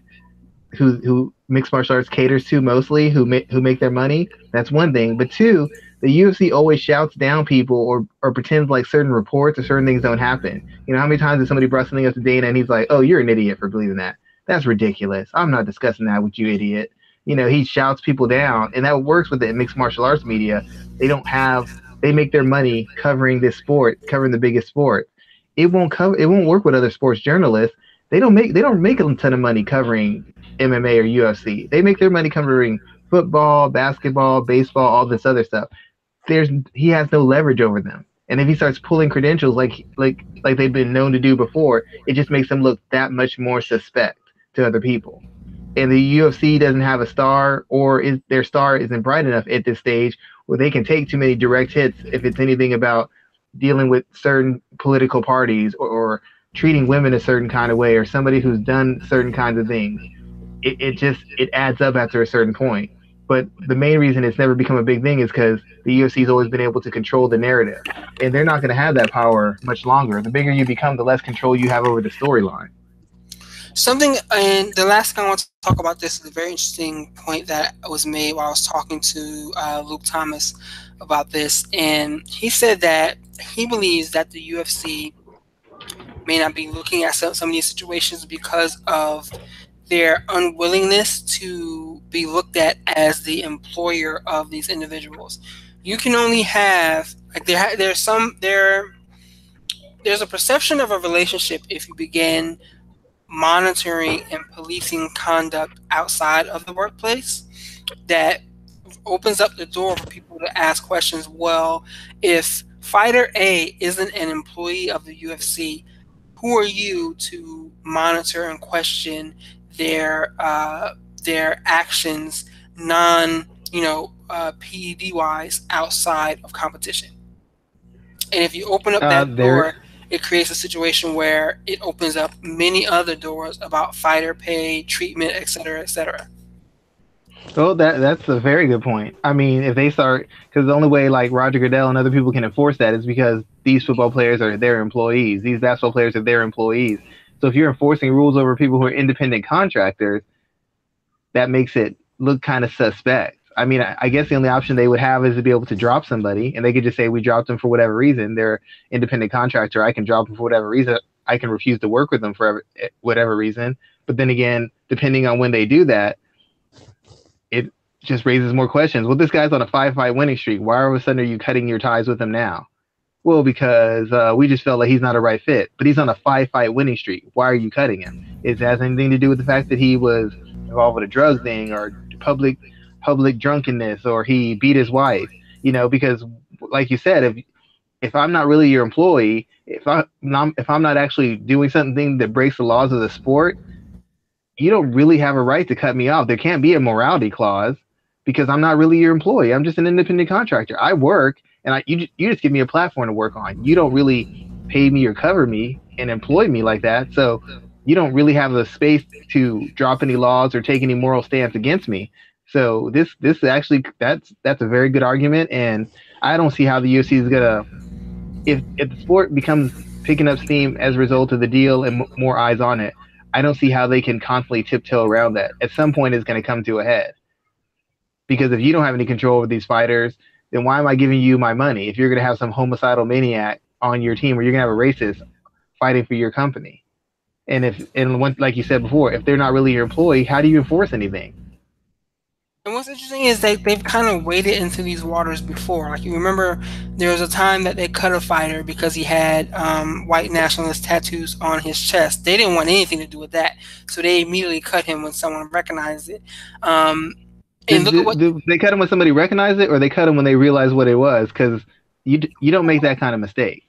who mixed martial arts caters to mostly, who make their money. That's one thing. But two, the UFC always shouts down people or pretends like certain reports or certain things don't happen. How many times has somebody brought something up to Dana and he's like, "Oh, you're an idiot for believing that. That's ridiculous. I'm not discussing that with you, idiot." He shouts people down, and that works with the mixed martial arts media. They make their money covering this sport, covering the biggest sport. It won't work with other sports journalists. They don't make a ton of money covering MMA or UFC. They make their money covering football, basketball, baseball, all this other stuff. He has no leverage over them. And if he starts pulling credentials like they've been known to do before, it just makes them look that much more suspect to other people. And the UFC doesn't have a star, or their star isn't bright enough at this stage where they can take too many direct hits if it's anything about dealing with certain political parties or treating women a certain kind of way, or somebody who's done certain kinds of things. It adds up after a certain point. But the main reason it's never become a big thing is because the UFC's always been able to control the narrative, and they're not going to have that power much longer. The bigger you become, the less control you have over the storyline.
And the last thing I want to talk about this is a very interesting point that was made while I was talking to Luke Thomas about this, and he said that he believes that the UFC may not be looking at some of these situations because of their unwillingness to be looked at as the employer of these individuals. You can only have like there's a perception of a relationship if you begin monitoring and policing conduct outside of the workplace that opens up the door for people to ask questions. Well, if fighter A isn't an employee of the UFC, who are you to monitor and question their actions, PED wise, outside of competition? And if you open up that door, it creates a situation where it opens up many other doors about fighter pay, treatment, et cetera, et cetera.
Well, that's a very good point. I mean, if they start, because the only way like Roger Goodell and other people can enforce that is because these football players are their employees. These basketball players are their employees. So if you're enforcing rules over people who are independent contractors, that makes it look kind of suspect. I mean, I guess the only option they would have is to be able to drop somebody, and they could just say, we dropped them for whatever reason. They're independent contractor. I can drop them for whatever reason. I can refuse to work with them for whatever reason. But then again, depending on when they do that, it just raises more questions. Well, this guy's on a 5-fight winning streak. Why all of a sudden are you cutting your ties with him now? Well, because we just felt like he's not a right fit. But he's on a 5-fight winning streak. Why are you cutting him? It has anything to do with the fact that he was involved with a drug thing or public drunkenness, or he beat his wife, because like you said, if I'm not really your employee, if I'm not actually doing something that breaks the laws of the sport, you don't really have a right to cut me off. There can't be a morality clause because I'm not really your employee. I'm just an independent contractor. I work, and you just give me a platform to work on. You don't really pay me or cover me and employ me like that. So you don't really have a space to drop any laws or take any moral stance against me. So this actually, that's a very good argument, and I don't see how the UFC is gonna, if the sport becomes picking up steam as a result of the deal and more eyes on it, I don't see how they can constantly tiptoe around that. At some point, it's going to come to a head. Because if you don't have any control over these fighters, then why am I giving you my money? If you're going to have some homicidal maniac on your team, or you're going to have a racist fighting for your company, like you said before, if they're not really your employee, how do you enforce anything?
And what's interesting is they've kind of waded into these waters before. Like, you remember there was a time that they cut a fighter because he had white nationalist tattoos on his chest. They didn't want anything to do with that, so they immediately cut him when someone recognized it. And
did they cut him when somebody recognized it, or they cut him when they realized what it was? Because you don't make that kind of mistake.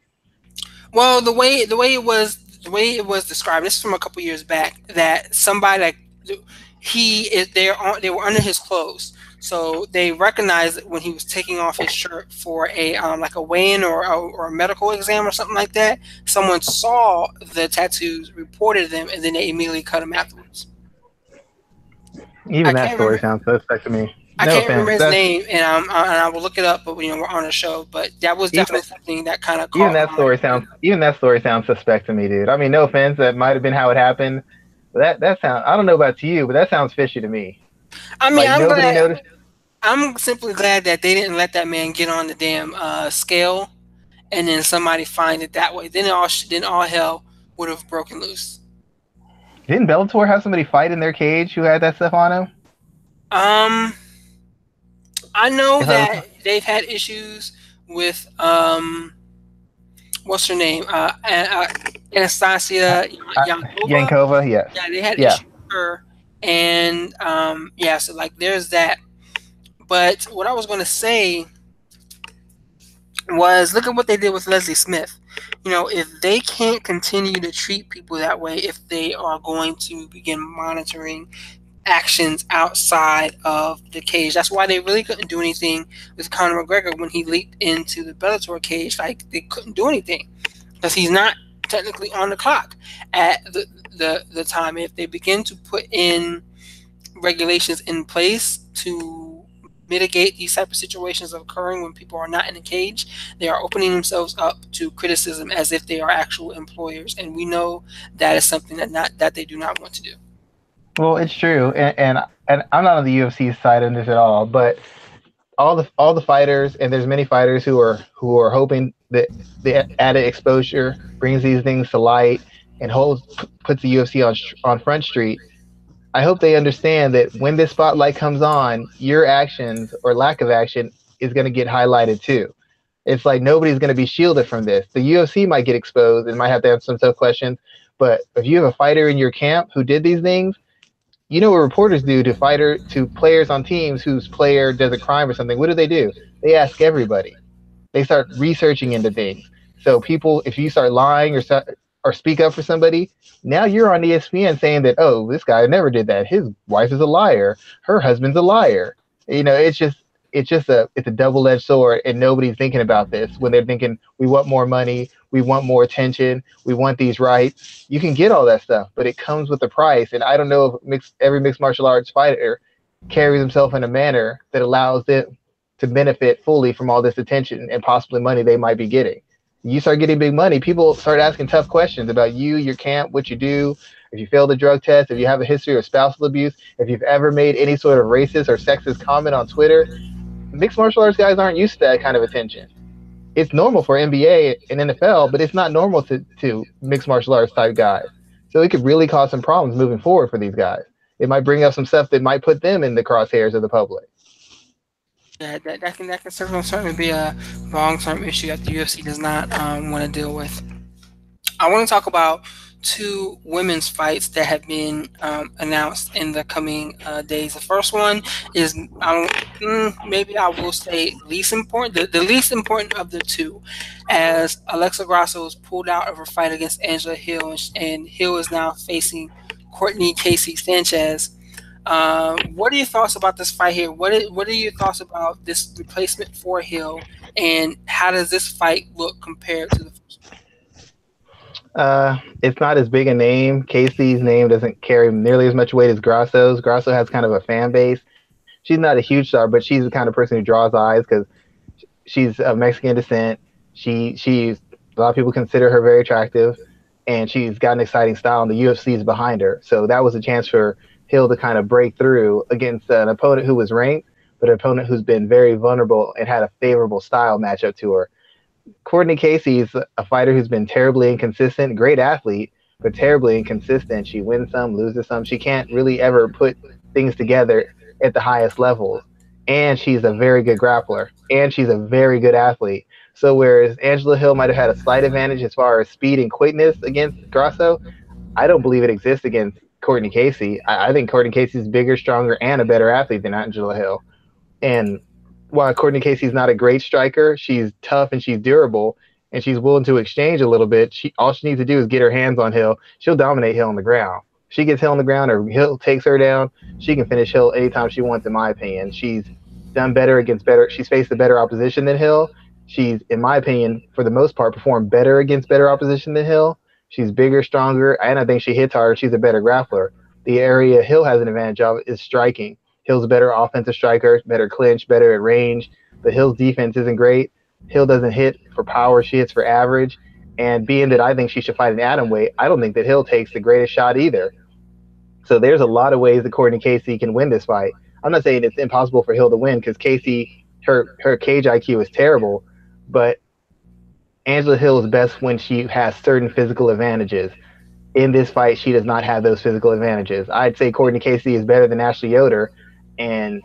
Well, the way it was described, this is from a couple years back, that somebody they were under his clothes, so they recognized it when he was taking off his shirt for a like a weigh-in or a medical exam or something like that. Someone saw the tattoos, reported them, and then they immediately cut him afterwards.
Even that story sounds suspect to me.
I can't remember his name, and I will look it up. But we're on a show. But that was definitely something that kind of
even that story sounds suspect to me, dude. I mean, no offense, that might have been how it happened. That sounds, I don't know about you, but that sounds fishy to me.
I mean, like, I'm simply glad that they didn't let that man get on the damn scale, and then somebody find it that way. Then all hell would have broken loose.
Didn't Bellator have somebody fight in their cage who had that stuff on him?
I know that they've had issues with what's her name? Anastasia
Yankova, yes.
Yeah, they had issues with her, and so like there's that. But what I was going to say was, look at what they did with Leslie Smith. If they can't continue to treat people that way, if they are going to begin monitoring actions outside of the cage. That's why they really couldn't do anything with Conor McGregor when he leaped into the Bellator cage. Like, they couldn't do anything because he's not technically on the clock at the time. If they begin to put in regulations in place to mitigate these type of situations occurring when people are not in a cage, they are opening themselves up to criticism as if they are actual employers, and we know that is something that they do not want to do.
Well, it's true, and I'm not on the UFC side of this at all, but all the fighters, and there's many fighters who are hoping the added exposure brings these things to light and puts the UFC on Front Street. I hope they understand that when this spotlight comes on, your actions or lack of action is going to get highlighted too. It's like nobody's going to be shielded from this. The UFC might get exposed and might have to answer some tough questions, but if you have a fighter in your camp who did these things, you know what reporters do to players on teams whose player does a crime or something. What do? They ask everybody. They start researching into things. So people, if you start lying or speak up for somebody, now you're on ESPN saying that, oh, this guy never did that. His wife is a liar. Her husband's a liar. You know, it's a double-edged sword, and nobody's thinking about this when they're thinking we want more money, we want more attention, we want these rights. You can get all that stuff, but it comes with a price. And I don't know if every mixed martial arts fighter carries himself in a manner that allows them to benefit fully from all this attention and possibly money they might be getting. You start getting big money, people start asking tough questions about you, your camp, what you do, if you failed the drug test, if you have a history of spousal abuse, if you've ever made any sort of racist or sexist comment on Twitter. Mixed martial arts guys aren't used to that kind of attention. It's normal for NBA and NFL, but it's not normal to mixed martial arts type guys. So it could really cause some problems moving forward for these guys. It might bring up some stuff that might put them in the crosshairs of the public.
Yeah, that can certainly be a long-term issue that the UFC does not want to deal with. I want to talk about two women's fights that have been announced in the coming days. The first one is, maybe I will say, least important, the least important of the two, as Alexa Grasso was pulled out of her fight against Angela Hill, and Hill is now facing Courtney Casey Sanchez. What are your thoughts about this fight here? What are your thoughts about this replacement for Hill, and how does this fight look compared to the first one?
It's not as big a name. Casey's name doesn't carry nearly as much weight as Grasso's. Grasso has kind of a fan base. She's not a huge star, but she's the kind of person who draws eyes because she's of Mexican descent. She's a lot of people consider her very attractive, and she's got an exciting style, and the UFC is behind her. So that was a chance for Hill to kind of break through against an opponent who was ranked, but an opponent who's been very vulnerable and had a favorable style matchup to her. Courtney Casey is a fighter who's been terribly inconsistent, great athlete, but terribly inconsistent. She wins some, loses some. She can't really ever put things together at the highest levels. And she's a very good grappler, and she's a very good athlete. So whereas Angela Hill might have had a slight advantage as far as speed and quickness against Grasso, I don't believe it exists against Courtney Casey. I think Courtney Casey is bigger, stronger, and a better athlete than Angela Hill. And while Courtney Casey's not a great striker, she's tough and she's durable, and she's willing to exchange a little bit. All she needs to do is get her hands on Hill. She'll dominate Hill on the ground. She gets Hill on the ground or Hill takes her down, she can finish Hill anytime she wants, in my opinion. She's done better against better. She's faced a better opposition than Hill. She's, in my opinion, for the most part, performed better against better opposition than Hill. She's bigger, stronger, and I think she hits harder. She's a better grappler. The area Hill has an advantage of is striking. Hill's a better offensive striker, better clinch, better at range. But Hill's defense isn't great. Hill doesn't hit for power. She hits for average. And being that I think she should fight an atomweight, I don't think that Hill takes the greatest shot either. So there's a lot of ways that Courtney Casey can win this fight. I'm not saying it's impossible for Hill to win because Casey, her cage IQ is terrible. But Angela Hill is best when she has certain physical advantages. In this fight, she does not have those physical advantages. I'd say Courtney Casey is better than Ashley Yoder. And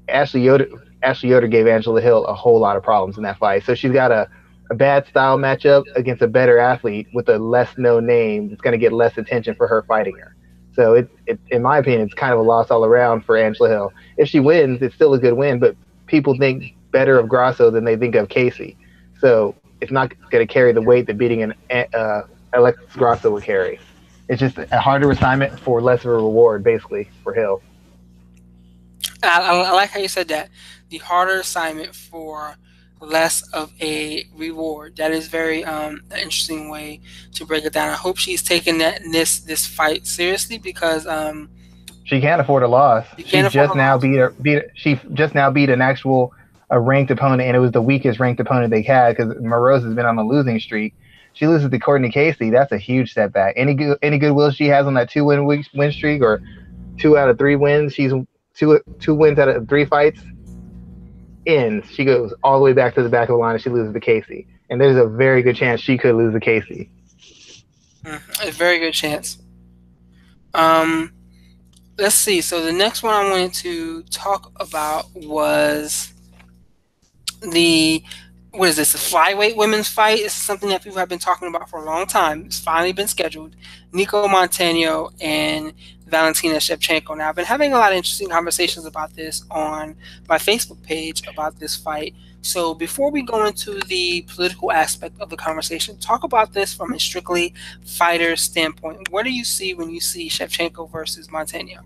Ashley Yoder gave Angela Hill a whole lot of problems in that fight. So she's got a bad style matchup against a better athlete with a less known name that's going to get less attention for her fighting her. So it in my opinion, it's kind of a loss all around for Angela Hill. If she wins, it's still a good win, but people think better of Grasso than they think of Casey. So it's not going to carry the weight that beating an Alexis Grasso would carry. It's just a harder assignment for less of a reward, basically, for Hill.
I like how you said that. The harder assignment for less of a reward. That is very an interesting way to break it down. I hope she's taking this fight seriously because
she can't afford a loss. She just now beat an actual ranked opponent, and it was the weakest ranked opponent they had because Morose has been on a losing streak. She loses to Courtney Casey. That's a huge setback. Any goodwill she has on that 2-win win streak, or 2 out of 3 wins, she's two wins out of 3 fights, ends. She goes all the way back to the back of the line and she loses to Casey. and there's a very good chance she could lose to Casey.
A very good chance. Let's see. So the next one I wanted to talk about was the what is this? The flyweight women's fight. This is something that people have been talking about for a long time. It's finally been scheduled. Nicola Montano and Valentina Shevchenko. Now, I've been having a lot of interesting conversations about this on my Facebook page about this fight. So before we go into the political aspect of the conversation, talk about this from a strictly fighter standpoint. What do you see when you see Shevchenko versus Montano?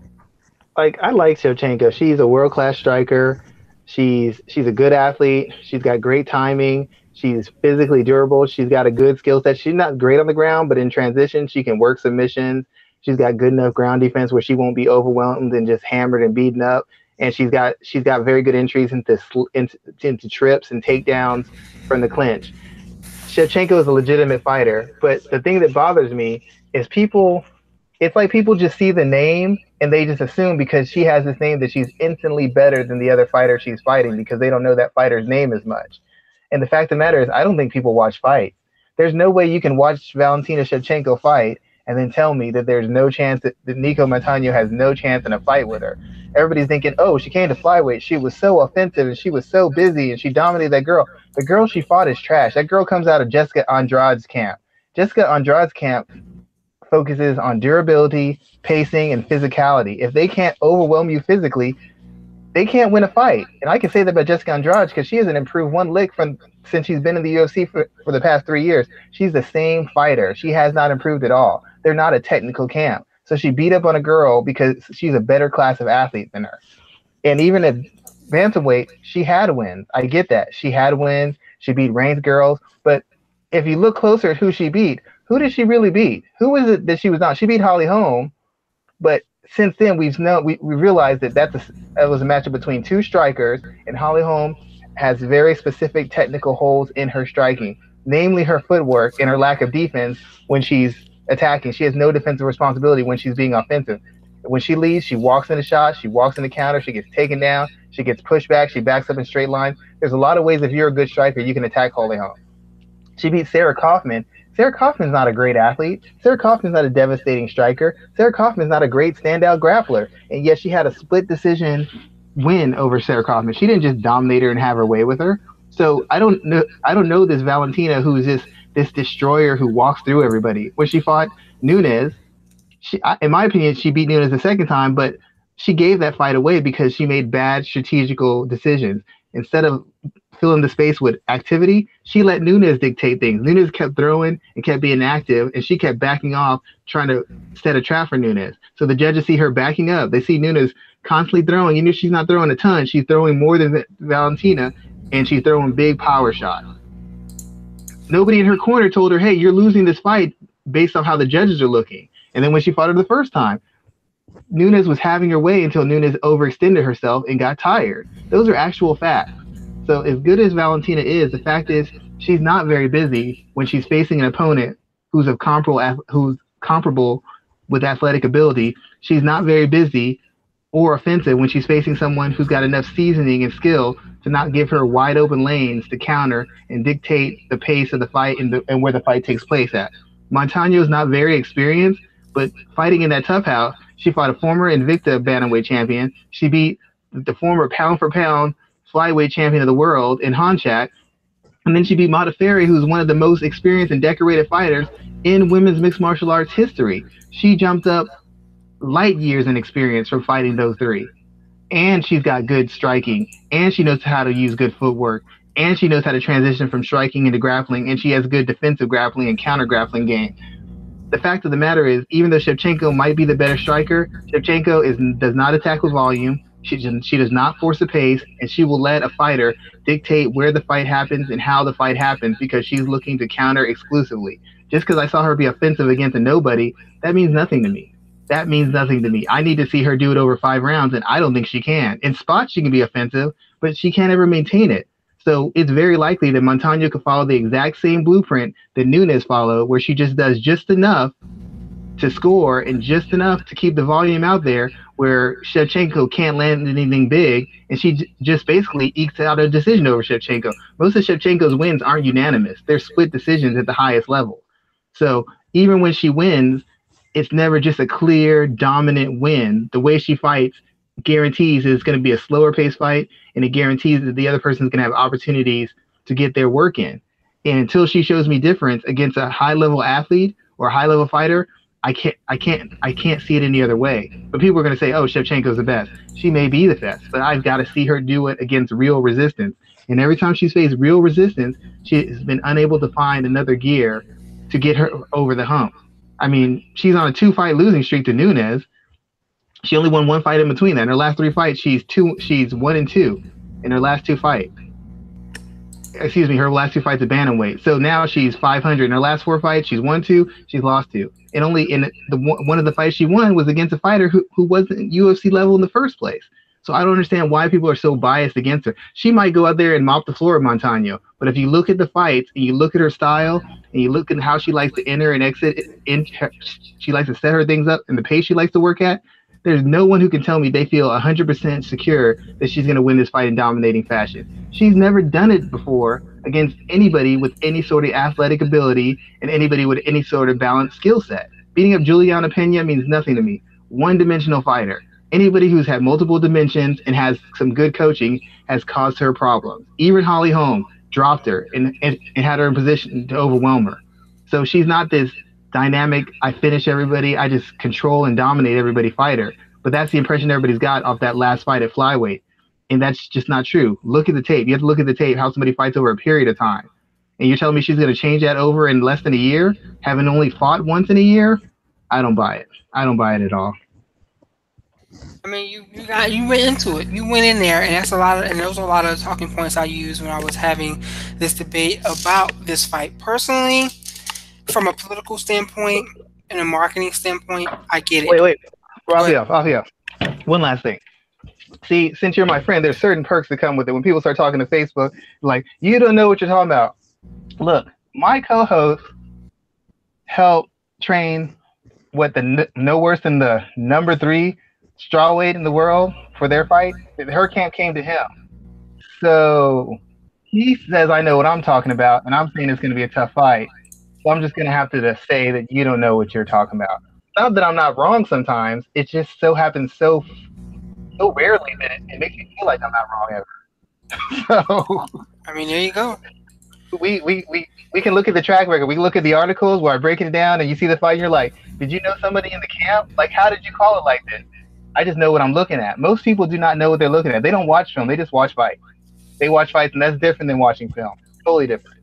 Like, I like Shevchenko. She's a world-class striker. She's a good athlete. She's got great timing. She's physically durable. She's got a good skill set. She's not great on the ground, but in transition, she can work submissions. She's got good enough ground defense where she won't be overwhelmed and just hammered and beaten up. And she's got very good entries into trips and takedowns from the clinch. Shevchenko is a legitimate fighter, but the thing that bothers me is it's like people just see the name and they just assume because she has this name that she's instantly better than the other fighter she's fighting because they don't know that fighter's name as much. And the fact of the matter is, I don't think people watch fights. There's no way you can watch Valentina Shevchenko fight and then tell me that there's no chance that Nico Montano has no chance in a fight with her. Everybody's thinking, oh, she came to flyweight. She was so offensive and she was so busy and she dominated that girl. The girl she fought is trash. That girl comes out of Jessica Andrade's camp. Jessica Andrade's camp focuses on durability, pacing, and physicality. If they can't overwhelm you physically, they can't win a fight. And I can say that about Jessica Andrade because she hasn't improved one lick since she's been in the UFC for the past 3 years. She's the same fighter. She has not improved at all. They're not a technical camp. So she beat up on a girl because she's a better class of athlete than her. And even at bantamweight, she had wins. I get that. She had wins. She beat Reigns girls. But if you look closer at who she beat, who did she really beat? Who was it that she was not? She beat Holly Holm, but since then we realized that was a matchup between two strikers, and Holly Holm has very specific technical holes in her striking, namely her footwork and her lack of defense when she's attacking. She has no defensive responsibility when she's being offensive. When she leads, she walks into shots, she walks into counter, she gets taken down, she gets pushed back, she backs up in straight lines. There's a lot of ways if you're a good striker, you can attack Holly Holm. She beat Sarah Kaufman. Sarah Kaufman's not a great athlete. Sarah Kaufman's not a devastating striker. Sarah Kaufman's not a great standout grappler. And yet she had a split decision win over Sarah Kaufman. She didn't just dominate her and have her way with her. So I don't know this Valentina who's this destroyer who walks through everybody. When she fought Nunes, in my opinion, she beat Nunes the second time, but she gave that fight away because she made bad strategical decisions. Instead of filling the space with activity, she let Nunes dictate things. Nunes kept throwing and kept being active, and she kept backing off, trying to set a trap for Nunes. So the judges see her backing up. They see Nunes constantly throwing. You know, she's not throwing a ton. She's throwing more than Valentina, and she's throwing big power shots. Nobody in her corner told her, hey, you're losing this fight based on how the judges are looking. And then when she fought her the first time, Nunes was having her way until Nunes overextended herself and got tired. Those are actual facts. So as good as Valentina is, the fact is she's not very busy when she's facing an opponent who's comparable with athletic ability. She's not very busy or offensive when she's facing someone who's got enough seasoning and skill to not give her wide open lanes to counter and dictate the pace of the fight and where the fight takes place at. Montano is not very experienced, but fighting in that tough house, she fought a former Invicta bantamweight champion. She beat the former pound-for-pound flyweight champion of the world in Honchak. And then she beat Modafferi, who's one of the most experienced and decorated fighters in women's mixed martial arts history. She jumped up light years in experience from fighting those three. And she's got good striking. And she knows how to use good footwork. And she knows how to transition from striking into grappling. And she has good defensive grappling and counter grappling game. The fact of the matter is, even though Shevchenko might be the better striker, Shevchenko does not attack with volume. She does not force a pace, and she will let a fighter dictate where the fight happens and how the fight happens because she's looking to counter exclusively. Just because I saw her be offensive against a nobody, that means nothing to me. That means nothing to me. I need to see her do it over 5 rounds, and I don't think she can. In spots, she can be offensive, but she can't ever maintain it. So it's very likely that Montano could follow the exact same blueprint that Nunes followed, where she just does just enough to score and just enough to keep the volume out there where Shevchenko can't land anything big, and she just basically ekes out a decision over Shevchenko. Most of Shevchenko's wins aren't unanimous. They're split decisions at the highest level. So even when she wins, it's never just a clear, dominant win. The way she fights guarantees it's going to be a slower paced fight, and it guarantees that the other person's going to have opportunities to get their work in. And until she shows me difference against a high-level athlete or a high-level fighter, I can't see it any other way. But people are going to say, "Oh, Shevchenko's the best." She may be the best, but I've got to see her do it against real resistance. And every time she's faced real resistance, she has been unable to find another gear to get her over the hump. I mean, she's on a 2-fight losing streak to Nunes. She only won 1 fight in between that. In her last 3 fights, she's 1-2 in her last 2 fights. Excuse me, her last 2 fights at bantamweight. So now she's 500. In her last 4 fights, she's won 2, she's lost 2. And only in one of the fights she won was against a fighter who wasn't UFC level in the first place. So I don't understand why people are so biased against her. She might go out there and mop the floor at Montano, but if you look at the fights and you look at her style and you look at how she likes to enter and exit, she likes to set her things up and the pace she likes to work at, there's no one who can tell me they feel 100% secure that she's going to win this fight in dominating fashion. She's never done it before against anybody with any sort of athletic ability and anybody with any sort of balanced skill set. Beating up Juliana Pena means nothing to me. One-dimensional fighter. Anybody who's had multiple dimensions and has some good coaching has caused her problems. Even Holly Holm dropped her and had her in position to overwhelm her. So she's not this dynamic, I finish everybody, I just control and dominate everybody fighter. But that's the impression everybody's got off that last fight at flyweight. And that's just not true. Look at the tape. You have to look at the tape, how somebody fights over a period of time. And you're telling me she's going to change that over in less than a year, having only fought once in a year? I don't buy it. I don't buy it at all.
I mean, you went into it. You went in there, and that's a lot of, and those are a lot of talking points I used when I was having this debate about this fight. Personally, from a political standpoint and a marketing standpoint, I get it.
Wait, Raphael. One last thing. See, since you're my friend, there's certain perks that come with it. When people start talking to Facebook, like, you don't know what you're talking about. Look, my co-host helped train no worse than the number 3 strawweight in the world for their fight. Her camp came to him. So he says I know what I'm talking about, and I'm saying it's going to be a tough fight. So I'm just going to have to say that you don't know what you're talking about. Not that I'm not wrong sometimes. It just so happens so rarely that it makes me feel like I'm not wrong ever. So
I mean, there you go.
We can look at the track record. We can look at the articles where I break it down and you see the fight and you're like, did you know somebody in the camp? Like, how did you call it like this? I just know what I'm looking at. Most people do not know what they're looking at. They don't watch film. They just watch fights. They watch fights, and that's different than watching film. Totally different.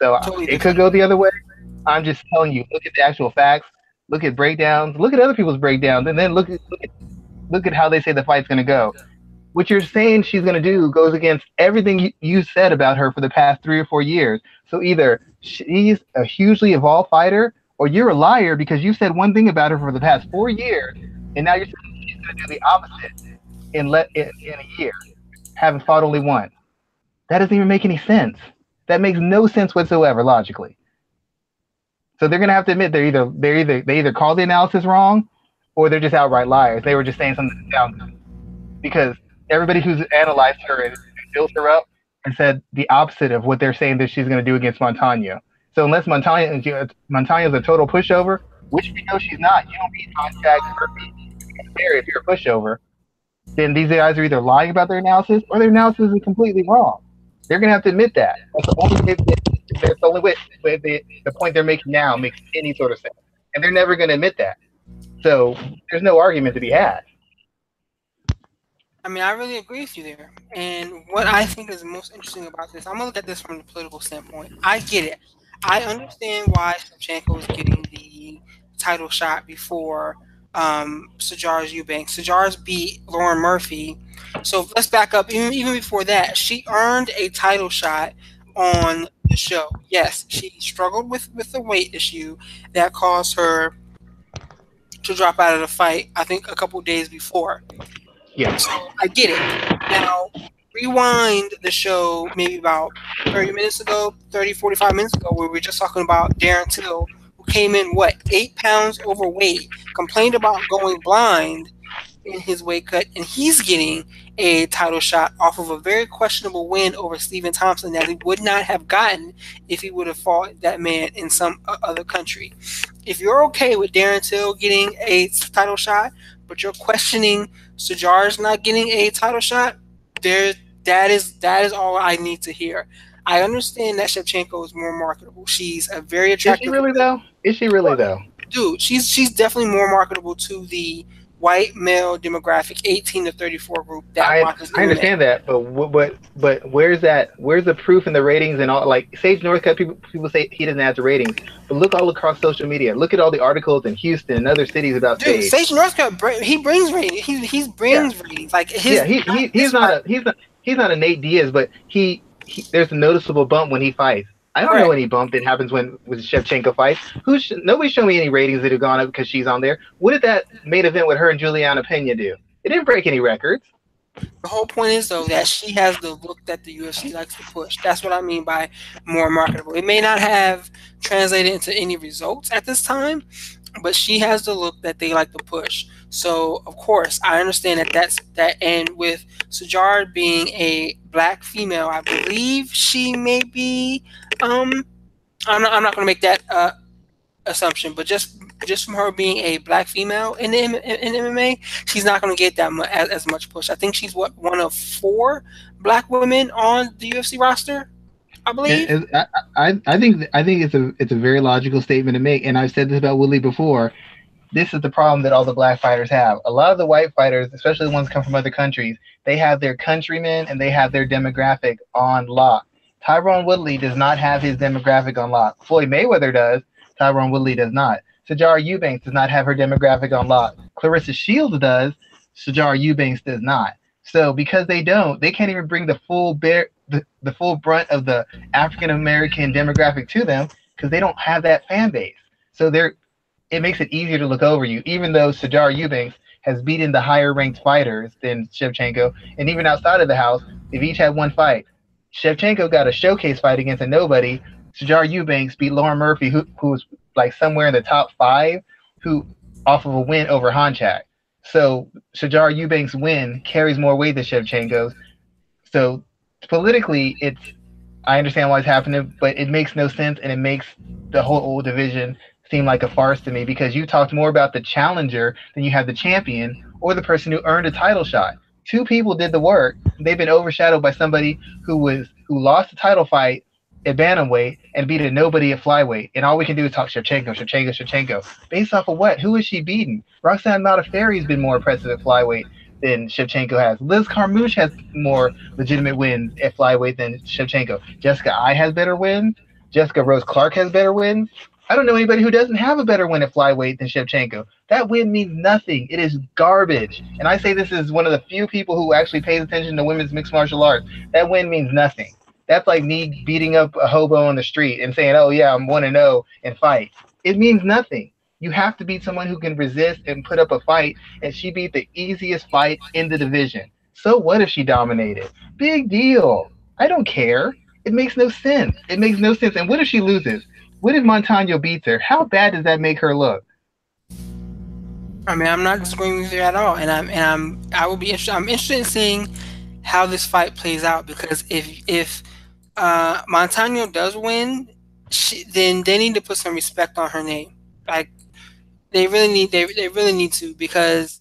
So it could go the other way. I'm just telling you, look at the actual facts. Look at breakdowns. Look at other people's breakdowns, and then look at how they say the fight's going to go. What you're saying she's going to do goes against everything you said about her for the past 3 or 4 years. So either she's a hugely evolved fighter, or you're a liar because you said one thing about her for the past 4 years, and now you're saying she's going to do the opposite in a year, having fought only once. That doesn't even make any sense. That makes no sense whatsoever logically. So they're going to have to admit they either call the analysis wrong, or they're just outright liars. They were just saying something that sounds good. Because everybody who's analyzed her and built her up and said the opposite of what they're saying that she's going to do against Montano. So unless Montano's a total pushover, which we know she's not, you don't beat contact if you're a pushover, then these guys are either lying about their analysis or their analysis is completely wrong. They're going to have to admit that. That's the only way the point they're making now makes any sort of sense. And they're never going to admit that. So there's no argument to be had.
I mean, I really agree with you there. And what I think is most interesting about this, I'm going to look at this from the political standpoint. I get it. I understand why Shevchenko is getting the title shot before Sijara's Eubanks. Sijara's beat Lauren Murphy. So let's back up. Even before that, she earned a title shot on the show. Yes, she struggled with the weight issue that caused her to drop out of the fight, I think a couple days before.
Yeah.
So I get it. Now, rewind the show maybe about 30 minutes ago, 30, 45 minutes ago, where we were just talking about Darren Till, who came in 8 pounds overweight, complained about going blind in his weight cut, and he's getting a title shot off of a very questionable win over Stephen Thompson that he would not have gotten if he would have fought that man in some other country. If you're okay with Darren Till getting a title shot, but you're questioning Sajar's not getting a title shot, that is all I need to hear. I understand that Shevchenko is more marketable. She's a very attractive.
Is she really though? Is she really though?
Dude, she's definitely more marketable to the white male demographic, 18 to 34 group.
I understand that, but where's the proof in the ratings and all? Like Sage Northcutt, people say he doesn't have the ratings, but look all across social media. Look at all the articles in Houston and other cities about Sage.
Sage Northcutt, he brings ratings. He brings ratings. Like
he's not a Nate Diaz, but he there's a noticeable bump when he fights. I don't know any bump that happens with Shevchenko fights. Nobody showed me any ratings that have gone up because she's on there. What did that main event with her and Juliana Pena do? It didn't break any records.
The whole point is, though, that she has the look that the UFC likes to push. That's what I mean by more marketable. It may not have translated into any results at this time, but she has the look that they like to push. So, of course, I understand that's that. And with Sajar being a black female, I believe she may be. I'm not going to make that assumption, but just from her being a black female in MMA, she's not going to get that as much push. I think she's one of 4 black women on the UFC roster, I believe.
I think it's a very logical statement to make, and I've said this about Woodley before. This is the problem that all the black fighters have. A lot of the white fighters, especially the ones that come from other countries, they have their countrymen and they have their demographic on lock. Tyron Woodley does not have his demographic on lock. Floyd Mayweather does. Tyron Woodley does not. Sajar Eubanks does not have her demographic on lock. Clarissa Shields does. Sajar Eubanks does not. So because they don't, they can't even bring the full brunt of the African American demographic to them because they don't have that fan base. So it makes it easier to look over you, even though Sajar Eubanks has beaten the higher ranked fighters than Shevchenko, and even outside of the house, they've each had one fight. Shevchenko got a showcase fight against a nobody. Sajar Eubanks beat Lauren Murphy, who was like somewhere in the top 5, who off of a win over Honchak. So Sajar Eubanks' win carries more weight than Shevchenko's. So politically, I understand why it's happening, but it makes no sense, and it makes the whole old division seem like a farce to me because you talked more about the challenger than you have the champion or the person who earned a title shot. 2 people did the work. They've been overshadowed by somebody who lost a title fight at bantamweight and beat a nobody at flyweight. And all we can do is talk Shevchenko. Based off of what? Who is she beating? Roxanne Modafferi's been more impressive at flyweight than Shevchenko has. Liz Carmouche has more legitimate wins at flyweight than Shevchenko. Jessica Ai has better wins. Jessica Rose Clark has better wins. I don't know anybody who doesn't have a better win at flyweight than Shevchenko. That win means nothing. It is garbage. And I say this as one of the few people who actually pays attention to women's mixed martial arts. That win means nothing. That's like me beating up a hobo on the street and saying, oh, yeah, I'm 1-0 in fights. It means nothing. You have to beat someone who can resist and put up a fight, and she beat the easiest fight in the division. So what if she dominated? Big deal. I don't care. It makes no sense. And what if she loses? What if Montano beats her? How bad does that make her look?
I mean, I'm not disagreeing with you at all, and I'm interested in seeing how this fight plays out, because if Montano does win, then they need to put some respect on her name. Like they really need to, because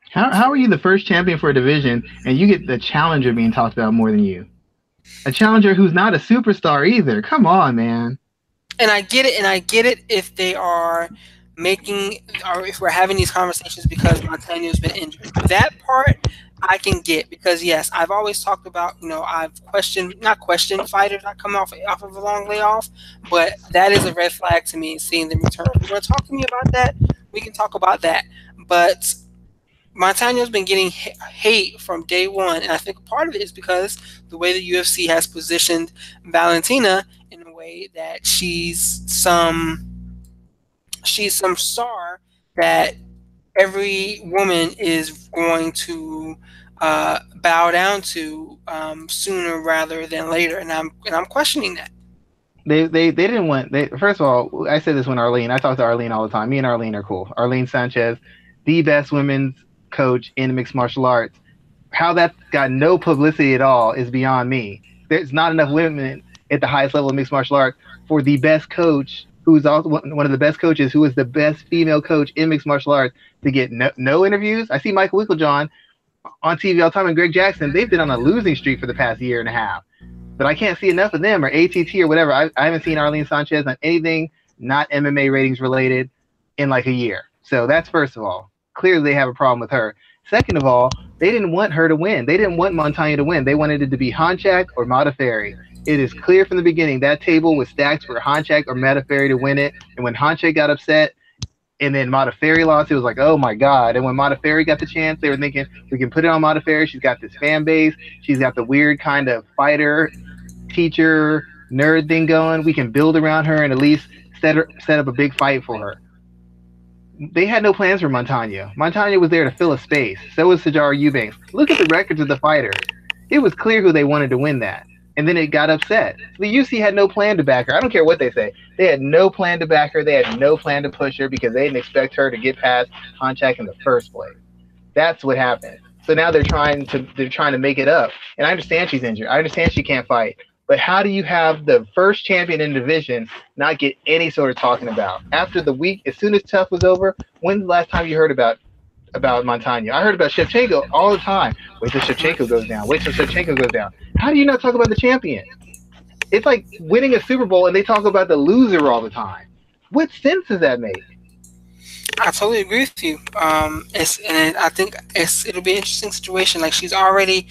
how are you the first champion for a division and you get the challenger being talked about more than you? A challenger who's not a superstar either. Come on, man.
And I get it if they are if we're having these conversations because Montano's been injured. That part I can get, because yes, I've always talked about, I've not questioned fighters not coming off of a long layoff, but that is a red flag to me, seeing them return. If you want to talk to me about that, we can talk about that. But Montano's been getting hate from day one, and I think part of it is because the way the UFC has positioned Valentina in a way that she's some star that every woman is going to bow down to sooner rather than later, and I'm questioning that.
They didn't want. First of all, I said this when I talk to Arlene all the time. Me and Arlene are cool. Arlene Sanchez, the best women's coach in mixed martial arts. How that got no publicity at all is beyond me. There's not enough women at the highest level of mixed martial arts for the best coach, who's also one of the best coaches, who is the best female coach in mixed martial arts, to get no interviews. I see Michael Winklejohn on TV all the time, and Greg Jackson. They've been on a losing streak for the past year and a half. But I can't see enough of them, or ATT or whatever. I haven't seen Arlene Sanchez on anything not MMA ratings related in like a year. So that's first of all. Clearly they have a problem with her. Second of all, they didn't want her to win. They didn't want Montano to win. They wanted it to be Honchak or Modafferi. It is clear from the beginning that table was stacked for Honchak or Modafferi to win it. And when Honchak got upset and then Modafferi lost, it was like, oh my God. And when Modafferi got the chance, they were thinking, we can put it on Modafferi. She's got this fan base. She's got the weird kind of fighter, teacher, nerd thing going. We can build around her and at least set up a big fight for her. They had no plans for Montano. Montano was there to fill a space. So was Sajar Eubanks. Look at the records of the fighters. It was clear who they wanted to win that. And then it got upset. So the UFC had no plan to back her. I don't care what they say. They had no plan to back her. They had no plan to push her because they didn't expect her to get past Honchak in the first place. That's what happened. So now they're trying to make it up. And I understand she's injured. I understand she can't fight. But how do you have the first champion in the division not get any sort of talking about? After the week, as soon as Tough was over, when's the last time you heard about Montano? I heard about Shevchenko all the time. Wait till Shevchenko goes down. Wait till Shevchenko goes down. How do you not talk about the champion? It's like winning a Super Bowl and they talk about the loser all the time. What sense does that make?
I totally agree with you. And I think it'll be an interesting situation. Like she's already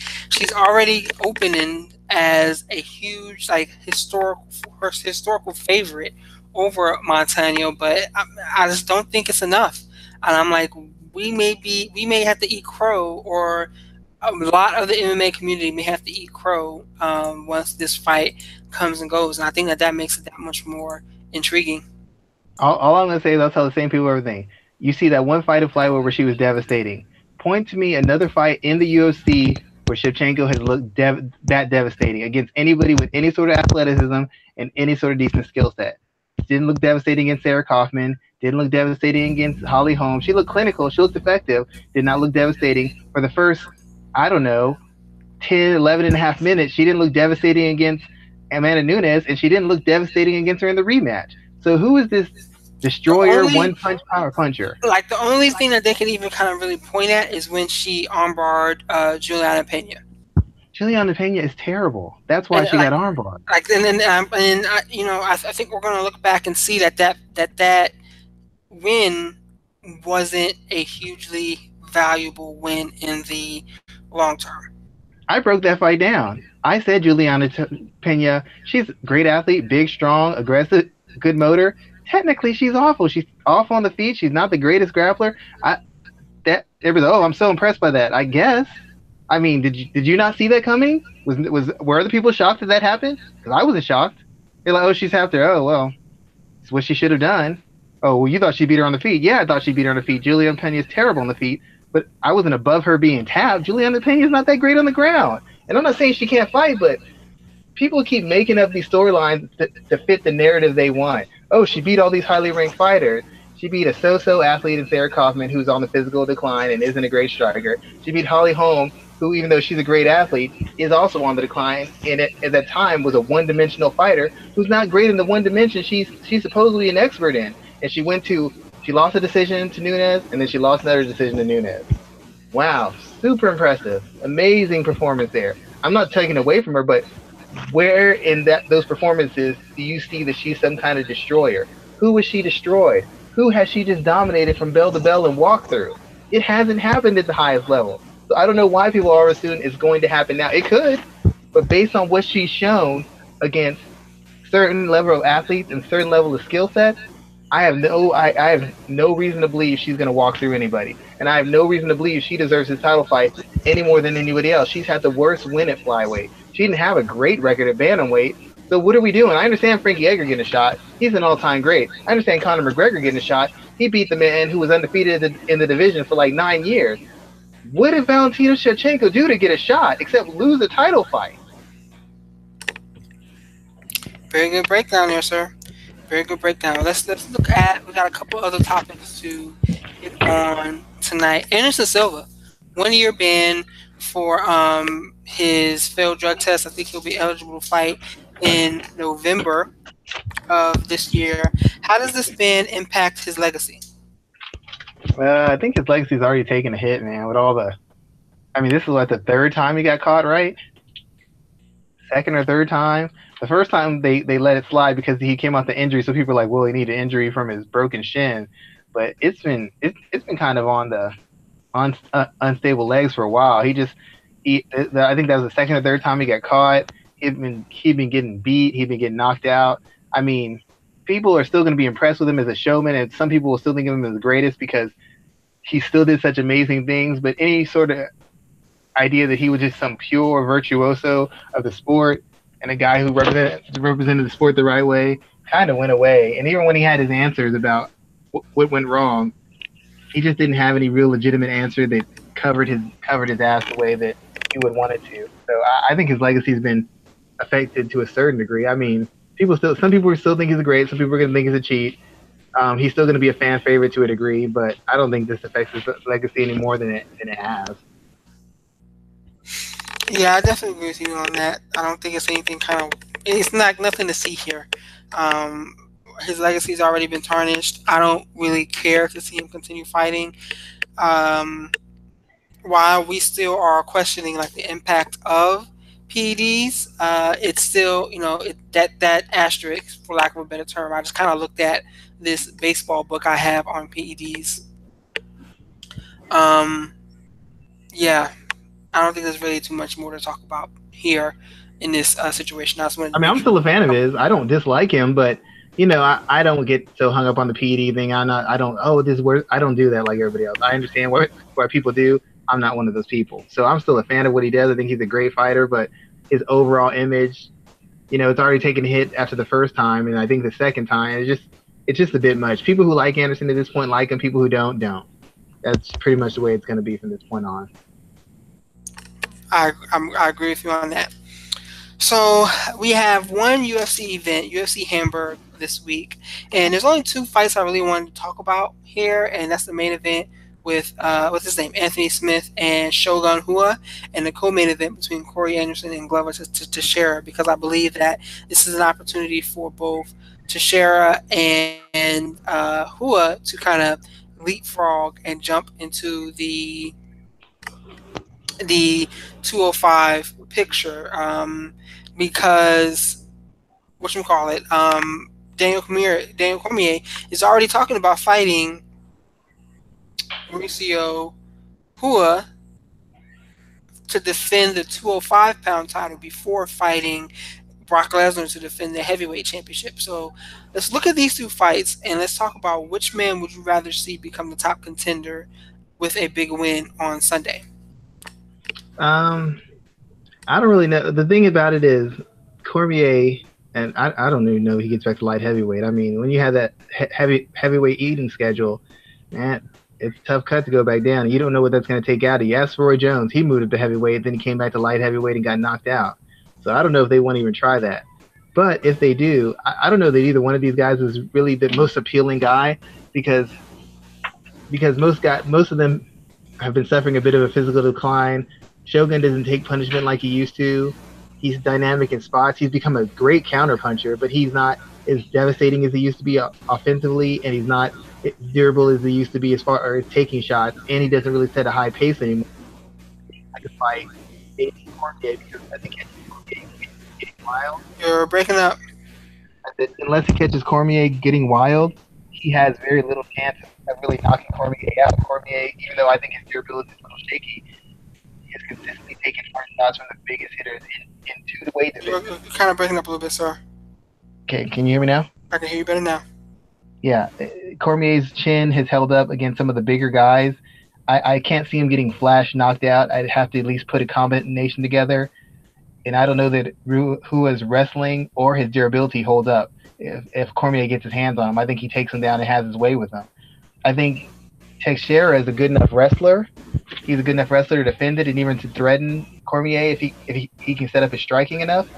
opening as a huge historical favorite over Montano, but I just don't think it's enough. And I'm like, we may have to eat crow, or a lot of the MMA community may have to eat crow once this fight comes and goes. And I think that makes it that much more intriguing.
All I'm gonna say is I'll tell the same people everything. You see that one fight in flyweight where she was devastating. Point to me another fight in the UFC where Shevchenko has looked that devastating against anybody with any sort of athleticism and any sort of decent skill set. Didn't look devastating against Sarah Kaufman. Didn't look devastating against Holly Holm. She looked clinical. She looked effective. Did not look devastating for the first, 10, 11 and a half minutes. She didn't look devastating against Amanda Nunes, and she didn't look devastating against her in the rematch. So who is this destroyer, one-punch power puncher?
Like, the only thing that they can even kind of really point at is when she armbarred Juliana Pena.
Juliana Pena is terrible. That's why she got armbarred.
I think we're going to look back and see that win wasn't a hugely valuable win in the long term.
I broke that fight down. I said Juliana Pena, she's a great athlete, big, strong, aggressive, good motor. Technically, she's awful. She's off on the feet. She's not the greatest grappler. I'm so impressed by that. I guess. I mean, did you not see that coming? Were other people shocked that happened? Because I wasn't shocked. They're like, oh, she's half there. Oh, well, it's what she should have done. Oh, well, you thought she beat her on the feet. Yeah, I thought she beat her on the feet. Juliana Pena is terrible on the feet, but I wasn't above her being tapped. Juliana Pena is not that great on the ground. And I'm not saying she can't fight, but people keep making up these storylines to fit the narrative they want. Oh, she beat all these highly ranked fighters. She beat a so-so athlete in Sarah Kaufman, who's on the physical decline and isn't a great striker. She beat Holly Holm, who, even though she's a great athlete, is also on the decline, and at that time was a one-dimensional fighter who's not great in the one dimension she's supposedly an expert in. And she lost a decision to Nunes, and then she lost another decision to Nunes. Wow, super impressive. Amazing performance there. I'm not taking away from her, but where in those performances do you see that she's some kind of destroyer? Who was she destroyed? Who has she just dominated from bell to bell and walked through? It hasn't happened at the highest level. So I don't know why people are assuming it's going to happen now. It could, but based on what she's shown against certain level of athletes and certain level of skill sets, I have no reason to believe she's going to walk through anybody. And I have no reason to believe she deserves this title fight any more than anybody else. She's had the worst win at flyweight. She didn't have a great record at bantamweight. So what are we doing? I understand Frankie Edgar getting a shot. He's an all-time great. I understand Conor McGregor getting a shot. He beat the man who was undefeated in the division for like 9 years. What did Valentina Shevchenko do to get a shot except lose a title fight?
Very good breakdown there, sir. Very good breakdown. Let's look at. We got a couple other topics to hit on tonight. Anderson Silva, 1 year ban for his failed drug test. I think he'll be eligible to fight in November of this year. How does this ban impact his legacy?
I think his legacy's already taken a hit, man. With all the, I mean, this is like the third time he got caught, right? Second or third time. The first time they let it slide because he came off the injury, so people were like, well, he needed an injury from his broken shin. But it's been kind of on the unstable legs for a while. I think that was the second or third time he got caught. He'd been getting beat. He'd been getting knocked out. I mean, people are still going to be impressed with him as a showman, and some people will still think of him as the greatest because he still did such amazing things. But any sort of idea that he was just some pure virtuoso of the sport and a guy who represented the sport the right way kind of went away. And even when he had his answers about what went wrong, he just didn't have any real legitimate answer that covered his ass the way that he would want it to. So I think his legacy has been affected to a certain degree. I mean, some people still think he's great. Some people are going to think he's a cheat. He's still going to be a fan favorite to a degree, but I don't think this affects his legacy any more than it has.
Yeah, I definitely agree with you on that. I don't think it's anything it's nothing to see here. His legacy's already been tarnished. I don't really care to see him continue fighting. While we still are questioning like the impact of PEDs, it's still, that asterisk, for lack of a better term. I just kind of looked at this baseball book I have on PEDs. Yeah, I don't think there's really too much more to talk about here in this situation. I'm
still a fan of his. I don't dislike him, but I don't get so hung up on the PED thing. I don't do that like everybody else. I understand why people do. I'm not one of those people. So I'm still a fan of what he does. I think he's a great fighter, but his overall image, it's already taken a hit after the first time, and I think the second time it's just a bit much. People who like Anderson at this point like him. People who don't. That's pretty much the way it's going to be from this point on.
I agree with you on that. So we have one UFC event, UFC Hamburg, this week, and there's only two fights I really wanted to talk about here, and that's the main event with what's his name, Anthony Smith and Shogun Rua, and the co-main event between Corey Anderson and Glover Teixeira, because I believe that this is an opportunity for both Teixeira and Rua to kind of leapfrog and jump into the 205 picture, because Daniel Cormier is already talking about fighting Mauricio Rua to defend the 205-pound title before fighting Brock Lesnar to defend the heavyweight championship. So let's look at these two fights and let's talk about which man would you rather see become the top contender with a big win on Sunday.
I don't really know. The thing about it is Cormier, and I don't even know he gets back to light heavyweight. I mean, when you have that heavyweight eating schedule, man, it's a tough cut to go back down. You don't know what that's going to take out of you. Ask Roy Jones. He moved up to heavyweight, then he came back to light heavyweight and got knocked out. So I don't know if they want to even try that. But if they do, I don't know that either one of these guys is really the most appealing guy because most of them have been suffering a bit of a physical decline. Shogun doesn't take punishment like he used to. He's dynamic in spots. He's become a great counter puncher, but he's not as devastating as he used to be offensively, and he's not as durable as he used to be as far as taking shots, and he doesn't really set a high pace anymore. I could fight Cormier because I think Cormier getting wild.
You're breaking up.
Unless he catches Cormier getting wild, he has very little chance of really knocking Cormier out. Cormier, even though I think his durability is a little shaky, is consistently taking hard shots from the biggest hitters into the weight division.
You're kind of breaking up a little bit, sir.
Okay, can you hear me now?
I can hear you better now.
Yeah, Cormier's chin has held up against some of the bigger guys. I can't see him getting flash knocked out. I'd have to at least put a combination together. And I don't know that Rua's wrestling or his durability holds up. If Cormier gets his hands on him, I think he takes him down and has his way with him. I think Teixeira is a good enough wrestler. He's a good enough wrestler to defend it and even to threaten Cormier if he can set up his striking enough.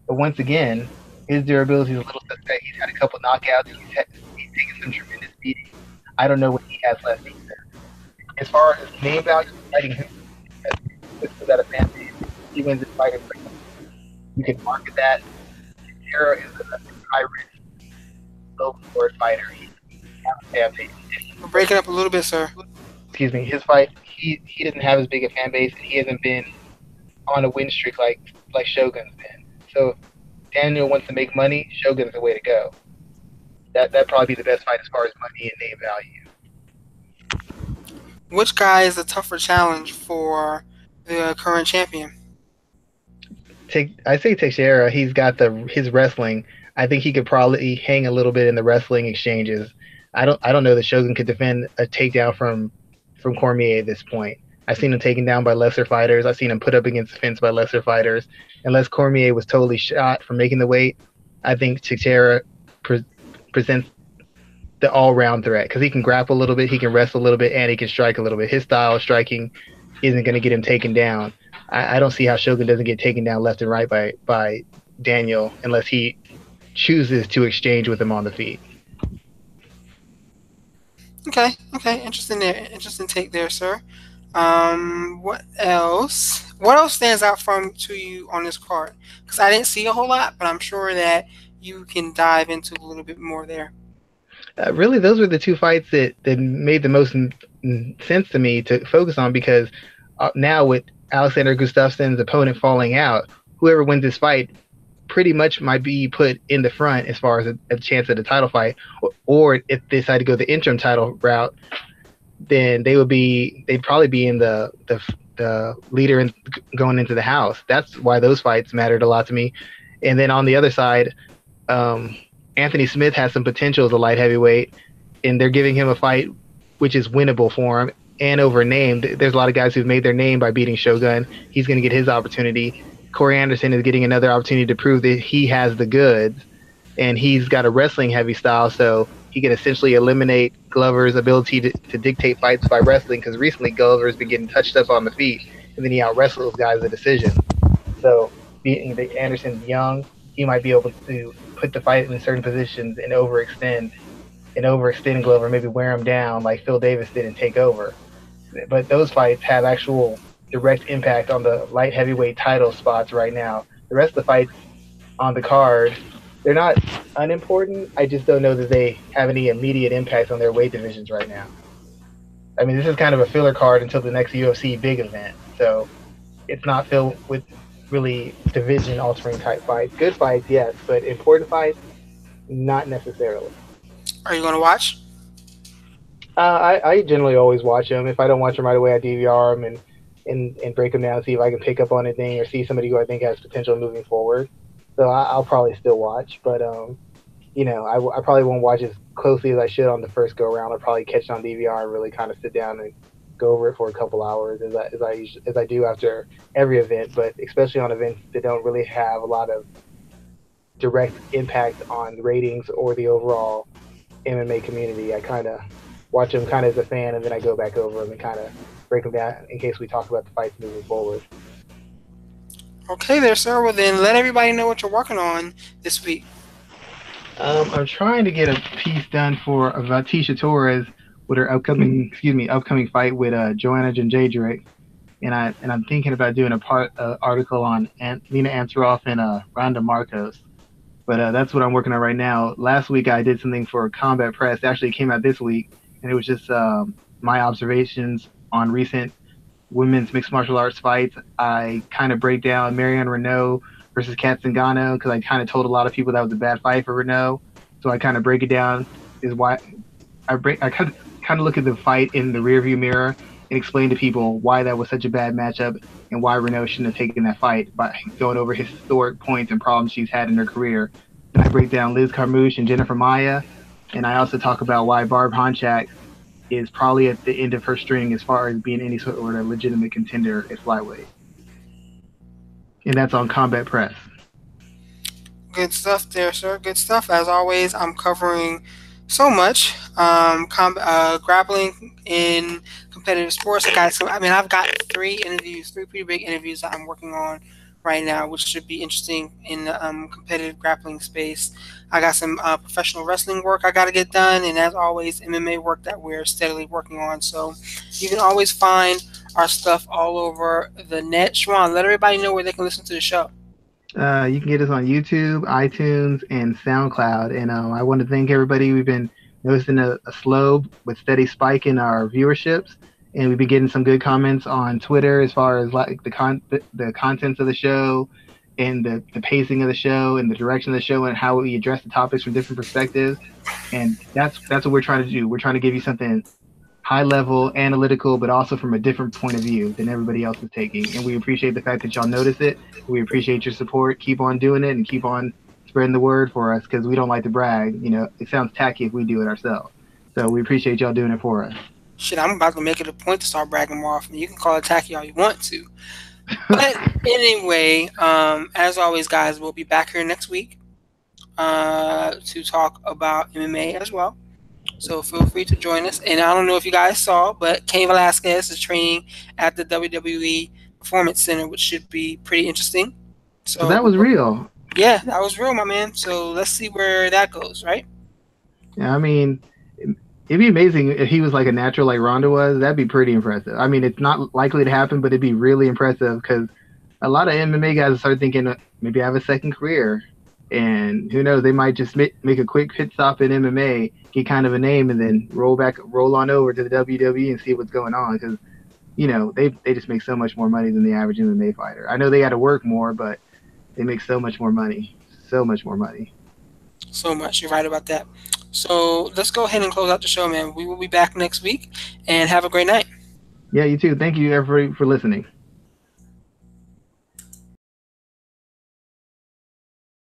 But once again, His durability is a little suspect. He's had a couple knockouts. He's taken some tremendous beatings. I don't know what he has left either. As far as name value, fighting him, he's got a fan base. He wins his fight. You can market that. Tara is a high risk, low reward fighter. He has a fan base.
We're breaking up a little bit, sir.
Excuse me. His fight, he doesn't have as big a fan base, and he hasn't been on a win streak like Shogun's been. So if Daniel wants to make money, Shogun's the way to go. That'd probably be the best fight as far as money and name value.
Which guy is a tougher challenge for the current champion?
I say Teixeira. He's got his wrestling. I think he could probably hang a little bit in the wrestling exchanges. I don't know that Shogun could defend a takedown from Cormier at this point. I've seen him taken down by lesser fighters. I've seen him put up against the fence by lesser fighters. Unless Cormier was totally shot from making the weight, I think Teixeira presents the all-round threat because he can grapple a little bit, he can wrestle a little bit, and he can strike a little bit. His style of striking isn't going to get him taken down. I don't see how Shogun doesn't get taken down left and right by Daniel unless he chooses to exchange with him on the feet.
Okay. Interesting take there, sir. What else? What else stands out to you on this card? Because I didn't see a whole lot, but I'm sure that you can dive into a little bit more there.
Really, those were the two fights that made the most sense to me to focus on because now with Alexander Gustafsson's opponent falling out, whoever wins this fight pretty much might be put in the front as far as a chance at a title fight, or if they decide to go the interim title route, then they'd probably be in the leader going into the house. That's why those fights mattered a lot to me. And then on the other side, Anthony Smith has some potential as a light heavyweight, and they're giving him a fight which is winnable for him and over name. There's a lot of guys who've made their name by beating Shogun. He's going to get his opportunity. Corey Anderson is getting another opportunity to prove that he has the goods, and he's got a wrestling heavy style, so he can essentially eliminate Glover's ability to dictate fights by wrestling, because recently Glover's been getting touched up on the feet, and then he out-wrestles guys a decision. So being that Anderson's young, he might be able to put the fight in certain positions and overextend Glover, maybe wear him down like Phil Davis did and take over. But those fights have actual direct impact on the light heavyweight title spots right now. The rest of the fights on the card, they're not unimportant. I just don't know that they have any immediate impact on their weight divisions right now. I mean, this is kind of a filler card until the next UFC big event. So it's not filled with really division altering type fights. Good fights, yes, but important fights, not necessarily.
Are you going to watch?
I generally always watch them. If I don't watch them right away, I DVR them and break them down, see if I can pick up on anything or see somebody who I think has potential moving forward. So I'll probably still watch, but I probably won't watch as closely as I should on the first go around. I'll probably catch it on DVR and really kind of sit down and go over it for a couple hours as I do after every event, but especially on events that don't really have a lot of direct impact on ratings or the overall MMA community. I kind of watch them kind of as a fan, and then I go back over them and kind of break them down in case we talk about the fights moving forward.
Okay there, sir. Well, then let everybody know what you're working on this week.
I'm trying to get a piece done for Vatisha Torres with her upcoming fight with Joanna Jędrzejczyk, and I'm thinking about doing a article on Lena Ansaroff and Ronda Marcos. But that's what I'm working on right now. Last week I did something for Combat Press. Actually, it came out this week, and it was just my observations on recent women's mixed martial arts fights. I kind of break down Marion Renault versus Kat Zingano because I kind of told a lot of people that was a bad fight for Renault. So I kind of break it down is why I kind of look at the fight in the rearview mirror and explain to people why that was such a bad matchup and why Renault shouldn't have taken that fight by going over historic points and problems she's had in her career. And I break down Liz Carmouche and Jennifer Maia, and I also talk about why Barb Honchak is probably at the end of her string as far as being any sort of legitimate contender at flyweight. And that's on Combat Press.
Good stuff there, sir. Good stuff. As always, I'm covering so much grappling in competitive sports. I've got three pretty big interviews that I'm working on right now, which should be interesting in the competitive grappling space. I got some professional wrestling work I got to get done, and as always, MMA work that we're steadily working on. So you can always find our stuff all over the net. Schwan, let everybody know where they can listen to the show.
You can get us on YouTube, iTunes, and SoundCloud. And I want to thank everybody. We've been noticing a slow but steady spike in our viewerships, and we've been getting some good comments on Twitter as far as like the contents of the show, and the pacing of the show, and the direction of the show, and how we address the topics from different perspectives. And that's what we're trying to do. We're trying to give you something high level, analytical, but also from a different point of view than everybody else is taking. And we appreciate the fact that y'all notice it. We appreciate your support. Keep on doing it and keep on spreading the word for us, because we don't like to brag. You know, it sounds tacky if we do it ourselves. So we appreciate y'all doing it for us.
Shit, I'm about to make it a point to start bragging more often. You can call it tacky all you want to. But anyway, as always, guys, we'll be back here next week to talk about MMA as well. So feel free to join us. And I don't know if you guys saw, but Cain Velasquez is training at the WWE Performance Center, which should be pretty interesting.
So that was real.
Yeah, that was real, my man. So let's see where that goes, right?
Yeah, I mean, it'd be amazing if he was like a natural like Ronda was. That'd be pretty impressive. I mean, it's not likely to happen, but it'd be really impressive, because a lot of MMA guys start thinking maybe I have a second career. And who knows, they might just make a quick pit stop in MMA, get kind of a name, and then roll on over to the WWE and see what's going on. Because, you know, they just make so much more money than the average MMA fighter. I know they got to work more, but they make so much more money. So much more money.
So much. You're right about that. So let's go ahead and close out the show, man. We will be back next week, and have a great night.
Yeah, you too. Thank you, everybody, for listening.